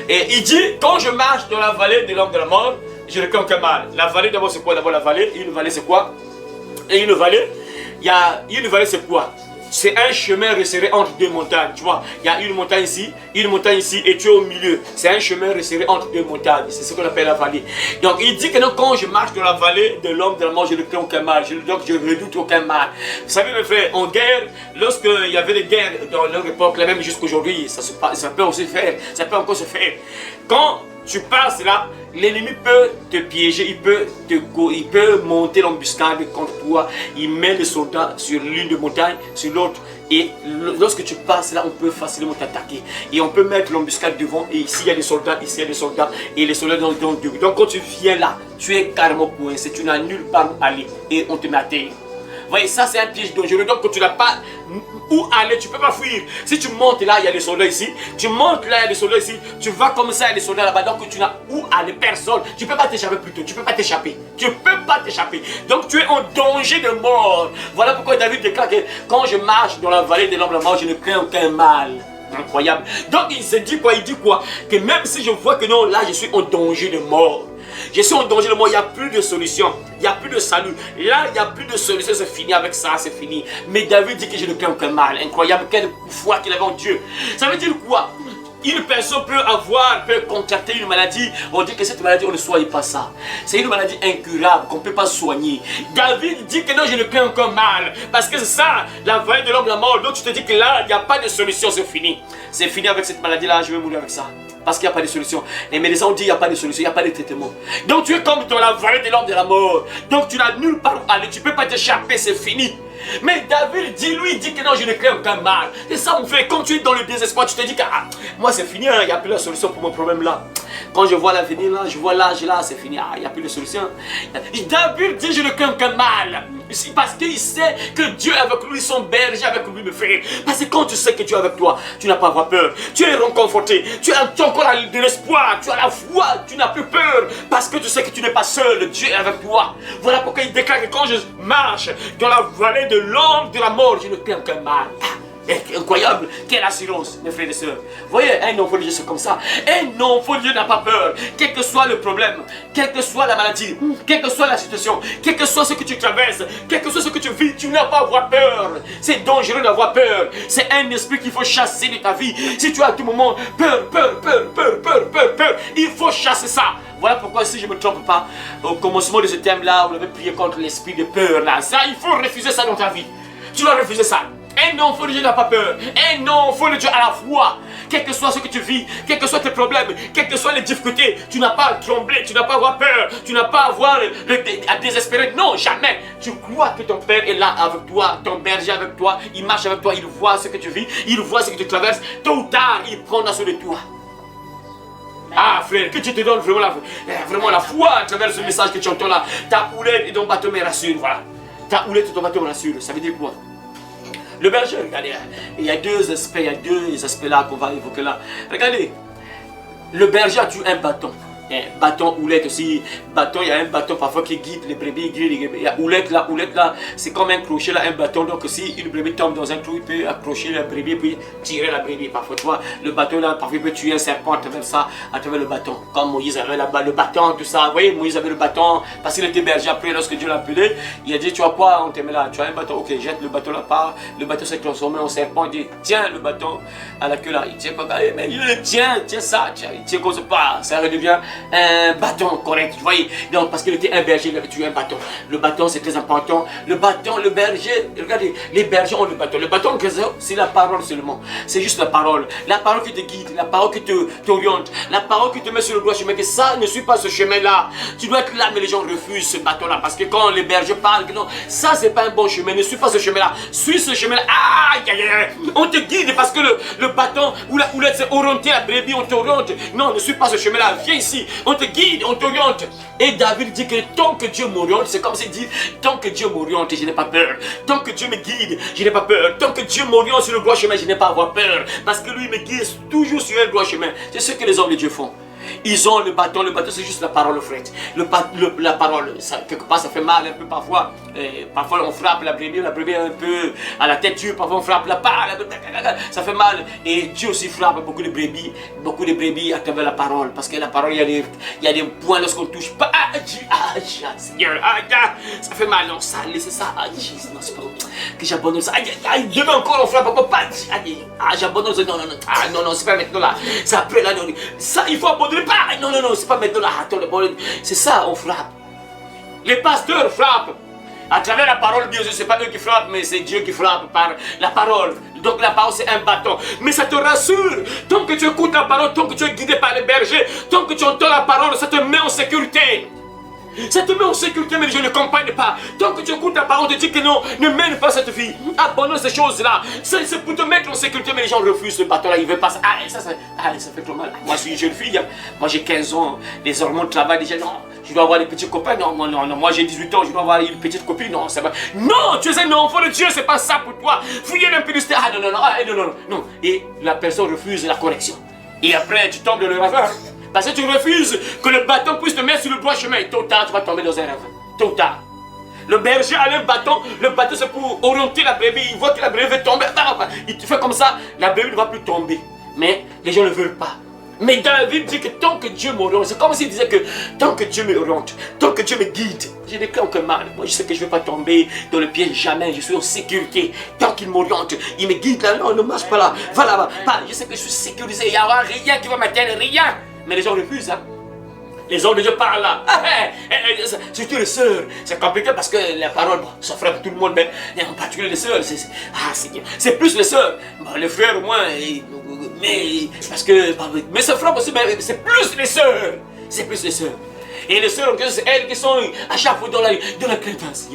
Et il dit, quand je marche dans la vallée de l'homme de la mort, je ne crains aucun mal. La vallée d'abord c'est quoi? D'abord la vallée. Une vallée c'est quoi? Et une vallée, une vallée c'est quoi? C'est un chemin resserré entre deux montagnes, tu vois. Il y a une montagne ici, et tu es au milieu. C'est un chemin resserré entre deux montagnes. C'est ce qu'on appelle la vallée. Donc il dit que non, quand je marche dans la vallée de l'homme de la mort, je ne crains aucun mal. Donc je ne redoute aucun mal. Vous savez mes frères, en guerre, lorsqu'il y avait des guerres dans leur époque, là même jusqu'aujourd'hui, ça peut aussi faire, ça peut encore se faire. Quand tu passes là, l'ennemi peut te piéger, il peut monter l'embuscade contre toi. Il met les soldats sur l'une de montagne, sur l'autre. Et lorsque tu passes là, on peut facilement t'attaquer. Et on peut mettre l'embuscade devant. Et ici il y a des soldats, ici il y a des soldats. Et les soldats dans deux. Donc quand tu viens là, tu es carrément coincé. Tu n'as nulle part où aller. Et on te met à terre. Vous voyez, ça c'est un piège dangereux. Donc quand tu n'as pas où aller, tu ne peux pas fuir. Si tu montes là, il y a des soldats ici. Tu montes là, il y a des soldats ici. Tu vas comme ça, il y a des soldats là-bas. Donc tu n'as où aller, personne. Tu ne peux pas t'échapper plutôt. Tu ne peux pas t'échapper. Tu ne peux pas t'échapper. Donc tu es en danger de mort. Voilà pourquoi David déclare que quand je marche dans la vallée de l'homme de la mort, je ne crains aucun mal. Incroyable. Donc il se dit quoi? Il dit quoi? Que même si je vois que non, là je suis en danger de mort. Je suis en danger de mort, il n'y a plus de solution, il n'y a plus de salut. Là, il n'y a plus de solution, c'est fini avec ça, c'est fini. Mais David dit que je ne crains aucun mal. Incroyable, quelle foi qu'il avait en Dieu. Ça veut dire quoi? Une personne peut contracter une maladie. On dit que cette maladie, on ne soigne pas ça. C'est une maladie incurable qu'on ne peut pas soigner. David dit que non, je ne crains aucun mal. Parce que c'est ça, la vallée de l'homme de la mort. Donc tu te dis que là, il n'y a pas de solution, c'est fini. C'est fini avec cette maladie-là, je vais mourir avec ça. Parce qu'il n'y a pas de solution. Les médecins ont dit qu'il n'y a pas de solution, il n'y a pas de traitement. Donc tu es comme dans la vallée de l'homme de la mort. Donc tu n'as nulle part où aller, tu ne peux pas t'échapper, c'est fini. Mais David dit, lui, il dit que non, je ne crains aucun mal. Et ça, mon frère, quand tu es dans le désespoir, tu te dis que ah, moi c'est fini, il n'y a plus de solution pour mon problème là. Quand je vois l'avenir là, je vois l'âge là, c'est fini, il n'y a plus de solution. David dit, je ne crains aucun mal. Parce qu'il sait que Dieu est avec lui, son berger avec lui, mes frères. Parce que quand tu sais que Dieu est avec toi, tu n'as pas à avoir peur. Tu es réconforté, tu as encore de l'espoir, tu as la foi, tu n'as plus peur. Parce que tu sais que tu n'es pas seul, Dieu est avec toi. Voilà pourquoi il déclare que quand je marche dans la vallée de l'ombre de la mort, je ne crains aucun mal. Incroyable, quelle assurance, mes frères et sœurs. Vous voyez, un enfant de Dieu c'est comme ça. Un enfant de Dieu n'a pas peur, quel que soit le problème, quelle que soit la maladie, quelle que soit la situation, quel que soit ce que tu traverses, quel que soit ce que tu vis, tu n'as pas à avoir peur. C'est dangereux d'avoir peur. C'est un esprit qu'il faut chasser de ta vie. Si tu as à tout moment peur, il faut chasser ça. Voilà pourquoi, si je ne me trompe pas, au commencement de ce thème-là, on avait prié contre l'esprit de peur là. Ça, il faut refuser ça dans ta vie. Tu dois refuser ça. Un enfant de Dieu n'a pas peur. Un enfant de Dieu a la foi. Quel que soit ce que tu vis, quels que soient tes problèmes, quelles que soient les difficultés, tu n'as pas à trembler, tu n'as pas à avoir peur, tu n'as pas à avoir à désespérer. Non, jamais. Tu crois que ton Père est là avec toi, ton berger avec toi, il marche avec toi, il voit ce que tu vis, il voit ce que tu traverses. Tôt ou tard, il prendra sur de toi. Ah frère, que Dieu te donne vraiment la foi à travers ce message que tu entends là. Ta houlette et ton bateau me rassure, voilà. Ta houlette et ton bateau me rassure, ça veut dire quoi? Le berger, regardez, il y a deux aspects là qu'on va évoquer là. Regardez, le berger a toujours un bâton. Bâton, houlette aussi. Bâton, il y a un bâton parfois qui guide les brebis. Il y a houlette là, c'est comme un crochet là, un bâton. Donc si une brebis tombe dans un trou, il peut accrocher la brebis puis tirer la brebis. Parfois, tu vois, le bâton là, parfois il peut tuer un serpent à travers ça, à travers le bâton. Comme Moïse avait là-bas le bâton, tout ça. Vous voyez, Moïse avait le bâton parce qu'il était berger. Après, lorsque Dieu l'a appelé, il a dit, tu as quoi, on te met là, tu as un bâton, ok, jette le bâton là-bas. Le bâton s'est transformé en serpent. Il dit, tiens le bâton à la queue là. Il tient pas, mais il tient ça, il tient comme ça redevient un bâton correct, vous voyez. Donc parce qu'il était un berger, il avait tué un bâton. Le bâton c'est très important. Le bâton, le berger, regardez, les bergers ont le bâton. Le bâton c'est la parole seulement. C'est juste la parole. La parole qui te guide, la parole qui t'oriente, la parole qui te met sur le droit chemin. Que ça ne suit pas ce chemin-là. Tu dois être là, mais les gens refusent ce bâton-là. Parce que quand les bergers parlent, que non, ça c'est pas un bon chemin, ne suis pas ce chemin-là. Suis ce chemin-là. On te guide parce que le bâton ou la houlette c'est orienté la brebis, on t'oriente. Non, ne suis pas ce chemin-là. Viens ici, on te guide, on t'oriente. Et David dit que tant que Dieu m'oriente, c'est comme s'il dit, tant que Dieu m'oriente, je n'ai pas peur. Tant que Dieu me guide, je n'ai pas peur. Tant que Dieu m'oriente sur le droit chemin, je n'ai pas à avoir peur. Parce que lui me guide toujours sur le droit chemin. C'est ce que les hommes de Dieu font. Ils ont le bâton c'est juste la parole, frère. La parole, ça, quelque part ça fait mal un peu parfois. Parfois on frappe la brebis un peu à la tête dure, parfois on frappe la parole, ça fait mal. Et Dieu aussi frappe beaucoup de brebis à travers la parole. Parce que la parole, il y a des points lorsqu'on touche pas. Seigneur, ça fait mal, non, ça, laissez ça. Non, c'est pas bon. Que j'abandonne ça. Demain encore on frappe encore pas. J'abandonne ça. Non, c'est pas maintenant là. C'est après là. Ça, il faut abandonner. Non, c'est pas maintenant là. Attends, c'est ça, on frappe. Les pasteurs frappent. À travers la parole, bien sûr, c'est pas eux qui frappent, mais c'est Dieu qui frappe par la parole. Donc la parole c'est un bâton. Mais ça te rassure. Tant que tu écoutes la parole, tant que tu es guidé par les bergers, tant que tu entends la parole, ça te met en sécurité. Ça te met en sécurité, mais les gens ne comprennent pas. Tant que tu écoutes la parole, tu dis que non, ne mène pas cette vie. Abandonne ces choses-là. C'est pour te mettre en sécurité, mais les gens refusent ce bâton-là. Ils veulent pas ça. Ça fait trop mal. Moi, je suis une jeune fille. Moi, j'ai 15 ans. Les hormones travaillent déjà. Non, je dois avoir des petits copains. Non. Moi, j'ai 18 ans. Je dois avoir une petite copine. Non, ça va. Non, tu es un enfant de Dieu. C'est pas ça pour toi. Fouiller l'impudicité. Non. Et la personne refuse la correction. Et après, tu tombes dans le ravin. Parce que tu refuses que le bâton puisse te mettre sur le droit chemin. Tôt ou tard, tu vas tomber dans un ravin. Tôt ou tard. Le berger a un bâton. Le bâton, c'est pour orienter la brebis. Il voit que la brebis veut tomber. Il te fait comme ça. La brebis ne va plus tomber. Mais les gens ne veulent pas. Mais David dit que tant que Dieu m'oriente, c'est comme s'il disait que tant que Dieu m'oriente, tant que Dieu me guide, j'ai des cœurs que mal. Moi, je sais que je ne vais pas tomber dans le piège jamais. Je suis en sécurité. Tant qu'il m'oriente, il me guide là. Non, ne marche pas là. Va là-bas. Je sais que je suis sécurisé. Il n'y aura rien qui va m'atteindre. Rien. Mais les gens refusent, hein. Les hommes de Dieu parlent là. Surtout les sœurs. C'est compliqué parce que la parole, ça frappe tout le monde, mais en particulier les sœurs. C'est plus les sœurs. Les frères, au moins, mais parce que. Mais ça frappe aussi, mais c'est plus les sœurs. C'est plus les sœurs. Et les sœurs, c'est elles qui sont à chaque fois dans la crédence,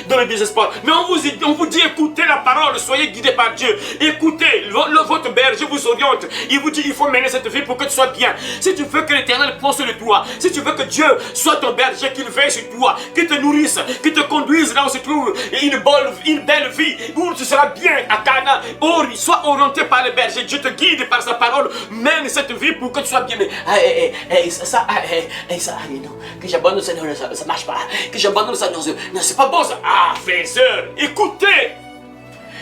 dans le désespoir. Mais on vous dit écoutez la parole, soyez guidés par Dieu. Écoutez, votre berger vous oriente. Il vous dit il faut mener cette vie pour que tu sois bien. Si tu veux que l'Éternel prenne sur toi, si tu veux que Dieu soit ton berger, qu'il veille sur toi, qu'il te nourrisse, qu'il te conduise là où se trouve une belle vie, où tu seras bien à Cana. Sois orienté par le berger. Dieu te guide par sa parole. Mène cette vie pour que tu sois bien. Mais non, que j'abandonne ça, non, ça marche pas. Que j'abandonne ça, non, c'est pas bon ça. Frères et sœurs, écoutez.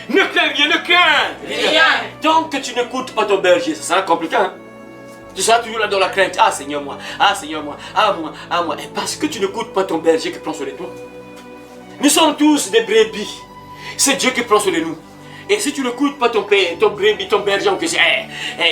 Ne crains rien. Tant que tu n'écoutes pas ton berger, ça sera compliqué, hein. Tu seras toujours là dans la crainte. Seigneur, moi. Moi. Et parce que tu n'écoutes pas ton berger qui prend sur les toi. Nous sommes tous des brebis. C'est Dieu qui prend sur nous. Et si tu n'écoutes pas ton brebis, ton berger,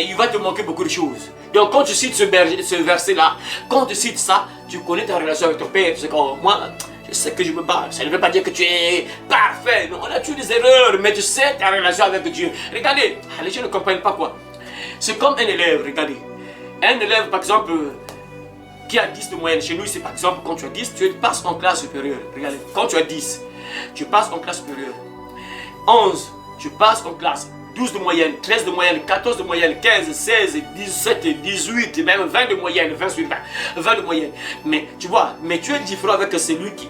il va te manquer beaucoup de choses. Donc quand tu cites ce verset-là, quand tu cites ça, tu connais ta relation avec ton Père. Tu sais que moi, je sais que je me bats. Ça ne veut pas dire que tu es parfait. Non, on a toujours des erreurs, mais tu sais ta relation avec Dieu. Regardez, les gens ne comprennent pas quoi. C'est comme un élève, regardez. Un élève, par exemple, qui a 10 de moyenne. Chez nous, c'est par exemple, quand tu as 10, tu passes en classe supérieure. Regardez, quand tu as 10, tu passes en classe supérieure. 11, tu passes en classe. 12 de moyenne, 13 de moyenne, 14 de moyenne, 15, 16, 17, 18, même 20 de moyenne, 20 de moyenne. Mais tu vois, tu es différent avec celui qui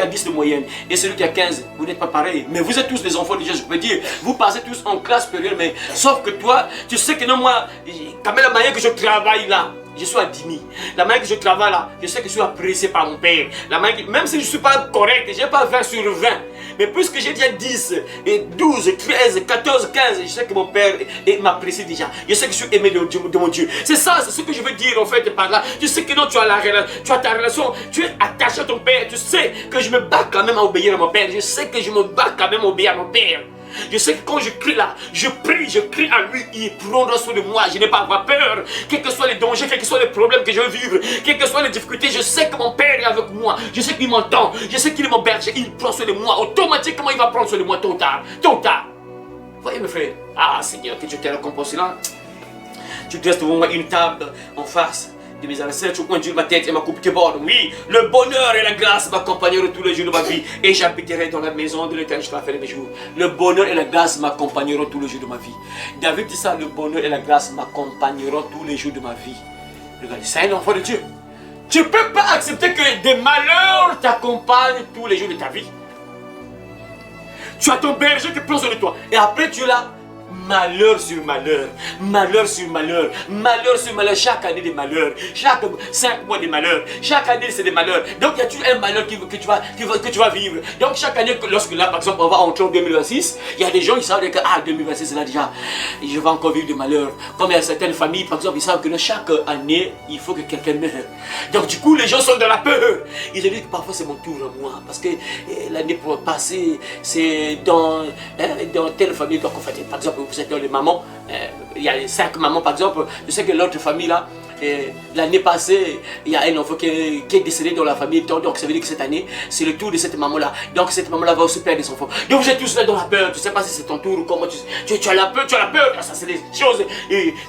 a 10 de moyenne et celui qui a 15. Vous n'êtes pas pareil. Mais vous êtes tous des enfants de Dieu, je peux dire. Vous passez tous en classe supérieure, mais sauf que toi, tu sais que non, moi, quand même la manière que je travaille là, je suis admis. La manière que je travaille là, je sais que je suis apprécié par mon père. La manière que, même si je ne suis pas correct, je n'ai pas 20 sur 20. Mais puisque j'ai déjà 10, et 12, 13, 14, 15, je sais que mon père m'apprécie déjà. Je sais que je suis aimé de mon Dieu. C'est ça, c'est ce que je veux dire en fait par là. Tu sais que non, tu as ta relation, tu es attaché à ton père. Tu sais que je me bats quand même à obéir à mon père. Je sais que je me bats quand même à obéir à mon père. Je sais que quand je crie là, je prie, je crie à lui, il prendra soin de moi, je n'ai pas à avoir peur. Quels que soient les dangers, quels que soient les problèmes que je veux vivre, quelles que soient les difficultés, je sais que mon Père est avec moi, je sais qu'il m'entend, je sais qu'il est mon berger, il prend soin de moi, automatiquement il va prendre soin de moi tôt ou tard, tôt ou tard. Voyez mes frères, ah Seigneur, que Dieu te récompense là. Tu dresses devant moi une table en face de mes ancêtres, tu conduis ma tête et ma coupe te borde. Oui, le bonheur et la grâce m'accompagneront tous les jours de ma vie et j'habiterai dans la maison de l'Éternel jusqu'à la fin de mes jours. Le bonheur et la grâce m'accompagneront tous les jours de ma vie. David dit ça, le bonheur et la grâce m'accompagneront tous les jours de ma vie. Regardez, c'est un enfant de Dieu. Tu ne peux pas accepter que des malheurs t'accompagnent tous les jours de ta vie. Tu as ton berger qui prend soin de toi et après tu es là. Malheur sur malheur, malheur sur malheur, malheur sur malheur, chaque année des malheurs, chaque 5 mois des malheurs, chaque année c'est des malheurs. Donc il y a toujours un malheur que tu vas vivre. Donc chaque année, lorsque là par exemple on va entrer en 2026, il y a des gens qui savent que 2026 c'est là déjà, je vais encore vivre des malheurs. Comme il y a certaines familles par exemple, ils savent que chaque année il faut que quelqu'un meure. Donc du coup les gens sont dans la peur. Ils se disent que parfois c'est mon tour à moi, parce que l'année passée c'est dans telle famille, donc en fait par exemple vous êtes dans les mamans, il y a 5 mamans par exemple, je sais que l'autre famille là, l'année passée, il y a un enfant qui est décédé dans la famille, donc ça veut dire que cette année, c'est le tour de cette maman là, donc cette maman là va aussi perdre des enfants. Donc vous êtes tous là dans la peur, tu ne sais pas si c'est ton tour ou comment, tu as la peur, ça c'est des choses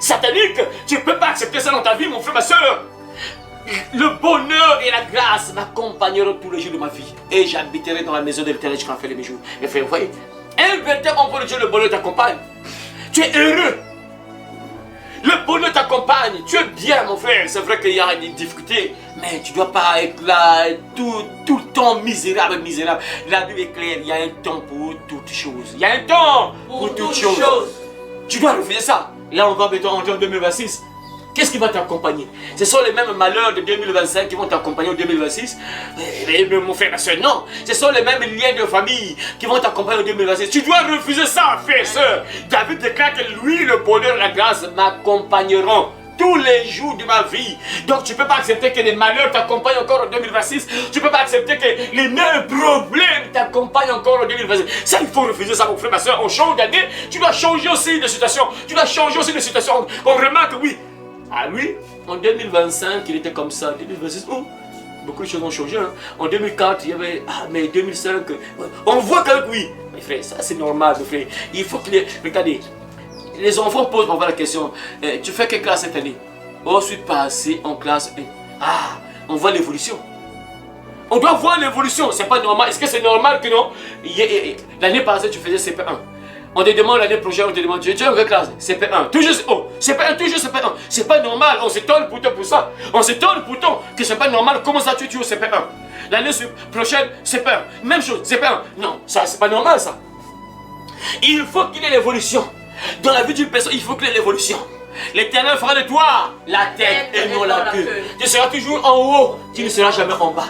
sataniques, tu ne peux pas accepter ça dans ta vie mon frère, ma soeur. Le bonheur et la grâce m'accompagneront tous les jours de ma vie et j'habiterai dans la maison de l'Éternel jusqu'à la fin de mes jours. Mes frères, vous voyez, un véritable enfant de Dieu, le bonheur t'accompagne. Tu es heureux. Le bonheur t'accompagne. Tu es bien, mon frère. C'est vrai qu'il y a des difficultés, mais tu ne dois pas être là tout le temps misérable. La Bible est claire. Il y a un temps pour toutes choses. Il y a un temps pour toutes choses. Tu dois refuser ça. Là, on va bientôt entrer en 2026. Qu'est-ce qui va t'accompagner? Ce sont les mêmes malheurs de 2025 qui vont t'accompagner en 2026. Mais mon frère, ma soeur, non. Ce sont les mêmes liens de famille qui vont t'accompagner en 2026. Tu dois refuser ça, frère, soeur. David déclare que lui, le bonheur et la grâce m'accompagneront tous les jours de ma vie. Donc tu ne peux pas accepter que les malheurs t'accompagnent encore en 2026. Tu ne peux pas accepter que les mêmes problèmes t'accompagnent encore en 2026. Ça, il faut refuser ça, mon frère, ma soeur. On change d'année, tu dois changer aussi de situation. Tu dois changer aussi de situation. On remarque, oui. Ah oui, en 2025, il était comme ça. En 2026, oh, beaucoup de choses ont changé. Hein. En 2004, il y avait... Ah, mais 2005... On voit que oui. Mes frères, ça c'est normal, mes frères. Il faut que les... Regardez, les enfants posent parfois la question. Tu fais quelle classe cette année? Oh, je suis passé en classe 1. Ah, on voit l'évolution. On doit voir l'évolution. C'est pas normal. Est-ce que c'est normal que non? L'année passée, tu faisais CP1. On te demande l'année prochaine, on te demande, tu es en quelle classe? CP1. Toujours, oh, CP1, toujours CP1. C'est pas normal, on s'étonne pourtant pour ça. On s'étonne pourtant que c'est pas normal. Comment ça tu es au CP1? L'année prochaine, CP1. Même chose, CP1. Non, ça c'est pas normal ça. Il faut qu'il y ait l'évolution. Dans la vie d'une personne, il faut qu'il y ait l'évolution. L'Éternel fera de toi la tête et non la queue. Tu seras toujours en haut, tu ne seras jamais en bas.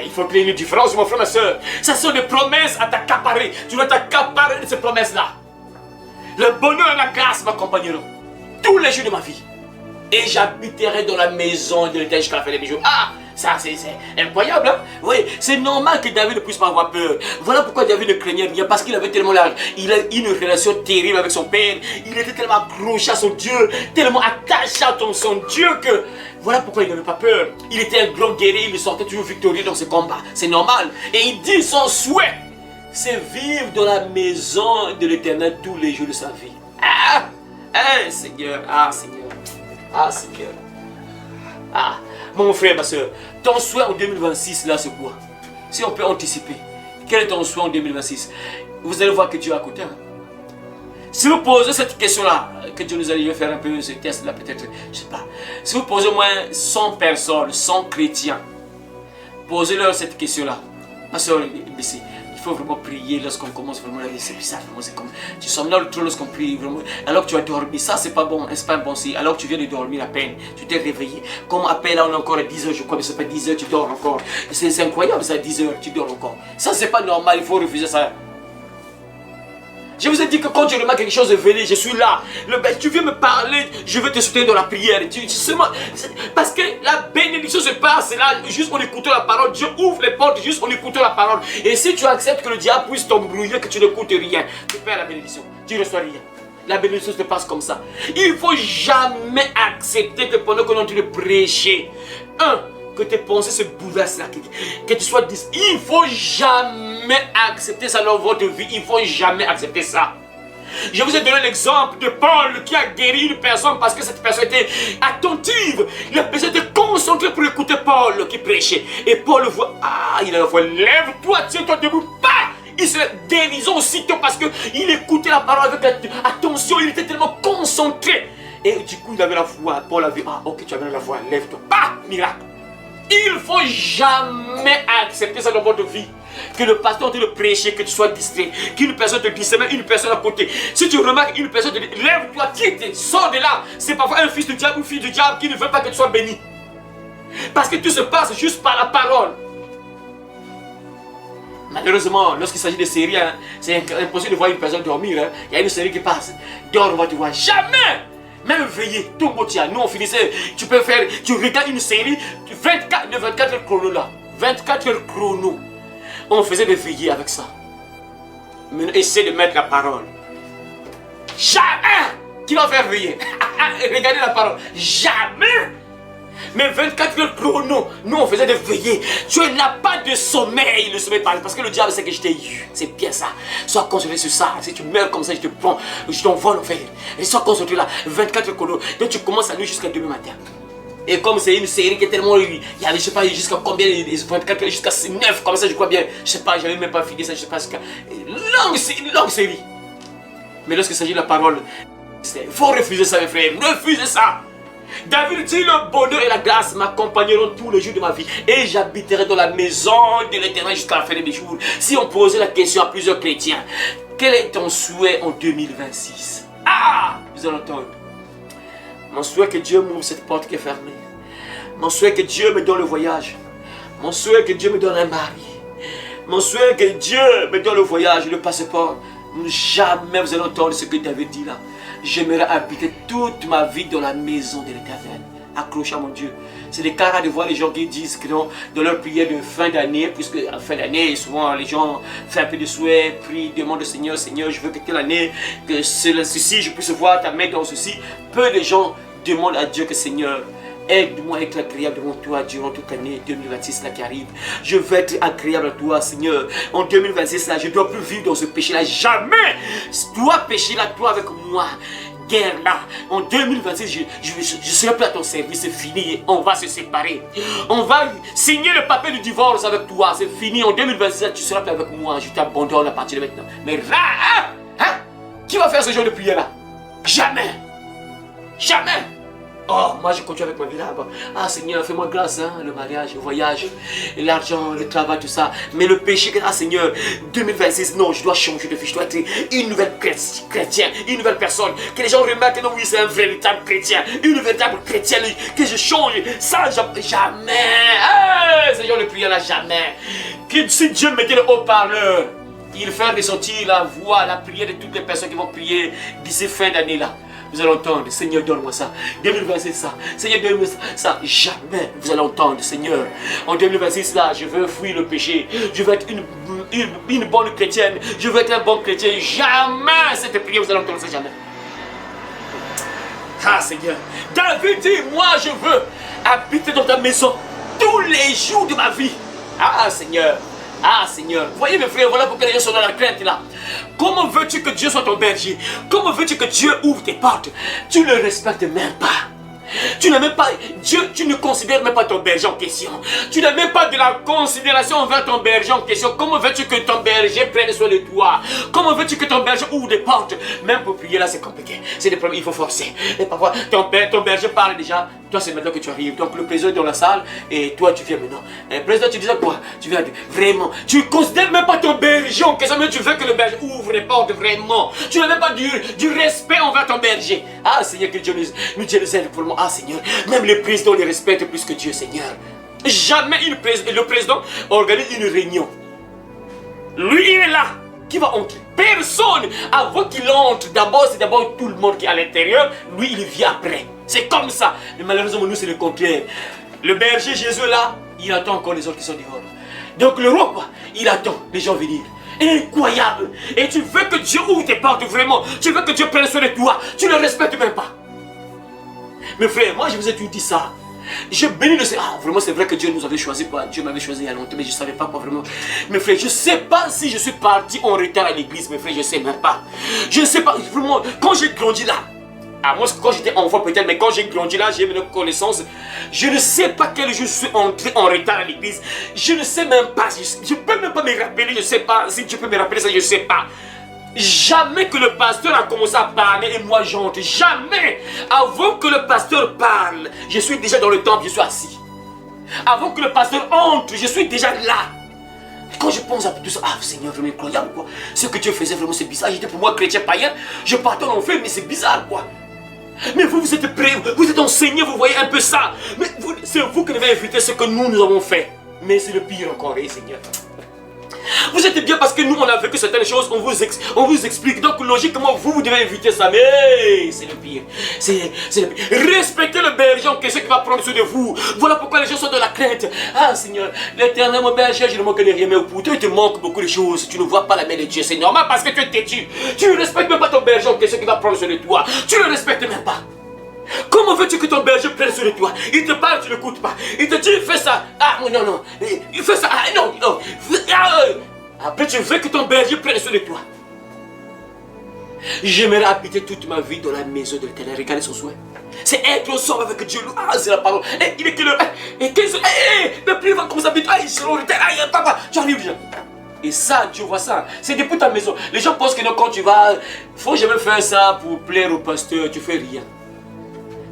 Il faut qu'il y ait une différence, mon frère, ma soeur. Ce sont des promesses à t'accaparer. Tu dois t'accaparer de ces promesses-là. Le bonheur et la grâce m'accompagneront tous les jours de ma vie. Et j'habiterai dans la maison de l'Éternel jusqu'à la fin de mes jours. Ah, ça c'est incroyable, hein? Oui, c'est normal que David ne puisse pas avoir peur. Voilà pourquoi David ne craignait rien, parce qu'il avait tellement il a une relation terrible avec son père. Il était tellement accroché à son Dieu, tellement attaché à son Dieu que... Voilà pourquoi il n'avait pas peur. Il était un grand guerrier, il sortait toujours victorieux dans ses combats. C'est normal. Et il dit son souhait, c'est vivre dans la maison de l'Éternel tous les jours de sa vie. Ah, Seigneur, Seigneur, Seigneur. Ah, mon frère, ma soeur, ton souhait en 2026, là, c'est quoi? Si on peut anticiper, quel est ton souhait en 2026? Vous allez voir que Dieu est à côté. Hein? Si vous posez cette question-là, que Dieu nous a dit, je vais faire un peu ce test-là, peut-être, je ne sais pas. Si vous posez au moins 100 personnes, 100 chrétiens, posez-leur cette question-là. Ma soeur, faut vraiment prier lorsqu'on commence vraiment, c'est bizarre, vraiment, c'est comme, tu somnoles trop lorsqu'on prie, vraiment, alors que tu as dormi, ça c'est pas bon, c'est pas un bon signe, alors que tu viens de dormir à peine, tu t'es réveillé, comme appel là on est encore à 10 h je crois, mais c'est pas 10 h tu dors encore, c'est incroyable ça, à 10 h tu dors encore, ça c'est pas normal, il faut refuser ça. Je vous ai dit que quand tu remarques quelque chose de venir, je suis là. Tu viens me parler, je veux te soutenir dans la prière. Parce que la bénédiction se passe là, juste en écoutant la parole. Dieu ouvre les portes juste en écoutant la parole. Et si tu acceptes que le diable puisse t'embrouiller, que tu n'écoutes rien, tu perds la bénédiction. Tu ne reçois rien. La bénédiction se passe comme ça. Il ne faut jamais accepter que pendant que l'on te prêcher, que tes pensées se bouleversent là, que tu sois il ne faut jamais accepter ça dans votre vie, il ne faut jamais accepter ça. Je vous ai donné l'exemple de Paul qui a guéri une personne parce que cette personne était attentive. La personne était concentrée pour écouter Paul qui prêchait. Et Paul voit, il a la voix, lève-toi, tiens-toi debout, il se guérison aussitôt parce qu'il écoutait la parole avec attention, il était tellement concentré. Et du coup, il avait la voix, Paul a vu, ok, tu avais la voix, lève-toi, miracle. Il ne faut jamais accepter ça dans votre vie. Que le pasteur te le prêche, que tu sois distrait, qu'une personne te dise, c'est même une personne à côté. Si tu remarques une personne te dit, lève-toi, quitte, sors de là. C'est parfois un fils du diable ou fille du diable qui ne veut pas que tu sois béni. Parce que tout se passe juste par la parole. Malheureusement, lorsqu'il s'agit de séries, c'est impossible de voir une personne dormir. Il y a une série qui passe. Dors, on va te voir. Jamais! Même veiller, tout motia. Nous on finissait, tu regardes une série, 24 heures chrono là. 24 heures chrono. On faisait des veillées avec ça. Mais essaie de mettre la parole. Jamais! Qui va faire veiller? Regardez la parole. Jamais! Mais 24 heures chrono, nous on faisait des veillées. Tu n'as pas de sommeil, le sommeil parle. Parce que le diable sait que je t'ai eu. C'est bien ça. Sois concentré sur ça. Si tu meurs comme ça, je te prends, je t'envole en fait. Et sois concentré là, 24 heures chrono. Donc tu commences à nuit jusqu'à demain matin. Et comme c'est une série qui est tellement. Il y avait, je sais pas, jusqu'à combien, 24 heures, jusqu'à 9, comme ça, je crois bien. Je sais pas, j'avais même pas fini ça, je sais pas. Une longue série. Mais lorsqu'il s'agit de la parole, il faut refuser ça, mes frères. Refusez ça. David dit, le bonheur et la grâce m'accompagneront tous les jours de ma vie et j'habiterai dans la maison de l'Éternel jusqu'à la fin de mes jours. Si on posait la question à plusieurs chrétiens, quel est ton souhait en 2026? Vous allez entendre. Mon souhait que Dieu m'ouvre cette porte qui est fermée. Mon souhait que Dieu me donne le voyage. Mon souhait que Dieu me donne un mari. Mon souhait que Dieu me donne le voyage, le passeport. Jamais vous allez entendre ce que David dit là. J'aimerais habiter toute ma vie dans la maison de l'Éternel. Accroche à mon Dieu. C'est des cas de voir les gens qui disent que non, dans leur prière de fin d'année, puisque à fin d'année, souvent les gens font un peu de souhait, prient, demandent au Seigneur, Seigneur, je veux que telle année, que ceci, je puisse voir ta main dans ceci. Peu de gens demandent à Dieu que Seigneur, aide-moi à être agréable devant toi durant toute l'année 2026 là qui arrive. Je veux être agréable à toi, Seigneur. En 2026 là, je ne dois plus vivre dans ce péché là. Jamais! Je dois pécher là, toi avec moi. Guerre là. En 2026, je serai plus à ton service. C'est fini. On va se séparer. On va signer le papier du divorce avec toi. C'est fini. En 2026, tu seras plus avec moi. Je t'abandonne à partir de maintenant. Mais là, qui va faire ce genre de prière là? Jamais! Jamais! Moi je continue avec ma vie là-bas. Seigneur, fais-moi grâce, le mariage, le voyage, l'argent, le travail, tout ça. Mais le péché, Seigneur, 2026, non, je dois changer de vie. Je dois être une nouvelle chrétienne, une nouvelle personne. Que les gens remarquent que non, oui, c'est un véritable chrétien, une véritable chrétienne, que je change. Ça, jamais. Seigneur, le prière là, jamais. Que si Dieu mettait le haut-parleur, il fait ressortir la voix, la prière de toutes les personnes qui vont prier d'ici fin d'année là. Vous allez entendre, Seigneur, donne-moi ça. 2026, ça. Seigneur, donne-moi ça. Jamais vous allez entendre, Seigneur. En 2026, là, je veux fuir le péché. Je veux être une bonne chrétienne. Je veux être un bon chrétien. Jamais cette prière, vous allez entendre ça, jamais. Seigneur. David dit, moi, je veux habiter dans ta maison tous les jours de ma vie. Seigneur. Seigneur, voyez mes frères, voilà pourquoi les gens sont dans la crainte là. Comment veux-tu que Dieu soit ton berger? Comment veux-tu que Dieu ouvre tes portes? Tu ne le respectes même pas. Tu n'as même pas, Dieu, tu ne considères même pas ton berger en question. Tu n'as même pas de la considération envers ton berger en question. Comment veux-tu que ton berger prenne soin de toi? Comment veux-tu que ton berger ouvre des portes? Même pour prier là, c'est compliqué. C'est des problèmes, il faut forcer. Et parfois, ton berger parle déjà. Toi, c'est maintenant que tu arrives. Donc, le président est dans la salle et toi, tu viens maintenant. Et le président, tu disais quoi? Tu viens vraiment. Tu ne considères même pas ton berger en question, mais tu veux que le berger ouvre les portes vraiment. Tu n'as même pas du respect envers ton berger. Ah, Seigneur, que Dieu nous aide pour le moment. Ah, Seigneur, même les présidents les respectent plus que Dieu, Seigneur. Jamais le président organise une réunion. Lui, il est là. Qui va entrer? Personne. Avant qu'il entre, d'abord, c'est d'abord tout le monde qui est à l'intérieur. Lui, il vient après. C'est comme ça. Mais malheureusement, nous, c'est le contraire. Le berger Jésus là, il attend encore les autres qui sont dehors. Donc le roi, quoi, il attend les gens venir. Incroyable. Et tu veux que Dieu ouvre tes portes vraiment. Tu veux que Dieu prenne soin de toi. Tu ne le respectes même pas. Mes frères, moi, je vous ai tout dit ça. Je bénis le Seigneur. Ah, vraiment, c'est vrai que Dieu nous avait choisi, quoi. Dieu m'avait choisi il y a longtemps, mais je ne savais pas, quoi, vraiment. Mes frères, je ne sais pas si je suis parti en retard à l'église, mes frères, je ne sais même pas. Je ne sais pas, vraiment, quand j'ai grandi là, à moi, quand j'étais enfant peut-être, mais quand j'ai grandi là, j'ai eu une connaissance. Je ne sais pas quel jour je suis entré en retard à l'église. Je ne sais même pas, je ne peux même pas me rappeler, je ne sais pas. Si tu peux me rappeler ça, je ne sais pas. Jamais que le pasteur a commencé à parler et moi j'entre. Jamais. Avant que le pasteur parle, je suis déjà dans le temple, je suis assis. Avant que le pasteur entre, je suis déjà là. Quand je pense à tout ça, ah Seigneur, vraiment incroyable quoi. Ce que Dieu faisait vraiment c'est bizarre. J'étais pour moi chrétien païen, je partais en enfer, mais c'est bizarre quoi. Mais vous êtes prêts, vous êtes enseignés, vous voyez un peu ça. Mais c'est vous qui devez éviter ce que nous avons fait. Mais c'est le pire encore, Seigneur. Vous êtes bien parce que nous on a vécu certaines choses, on vous explique. Donc logiquement vous devez éviter ça. Mais c'est le pire. C'est le pire. Respectez le berger en question qui va prendre soin de vous. Voilà pourquoi les gens sont dans la crainte. Ah Seigneur, l'éternel mon berger, je ne manque de rien. Mais pour toi il te manque beaucoup de choses. Tu ne vois pas la main de Dieu. C'est normal parce que tu es têtu. Tu ne respectes même pas ton berger en question qui va prendre soin de toi. Tu ne le respectes même pas. Comment veux-tu que ton berger prenne soin de toi? Il te parle, tu ne l'écoutes pas. Il te dit, fais ça. Ah, non, non. Il fait ça. Ah, non, non. Après, tu veux que ton berger prenne soin de toi. J'aimerais habiter toute ma vie dans la maison de l'Éternel. Regardez son souhait. C'est être ensemble avec Dieu. Ah, c'est la parole. Et il est que le. Et qu'est-ce que. Le plus va commencer à habiter. Ah, il se rend. Ah, papa, tu arrives déjà. Et ça, tu vois ça, c'est depuis ta maison. Les gens pensent que non, quand tu vas. Faut jamais faire ça pour plaire au pasteur. Tu fais rien.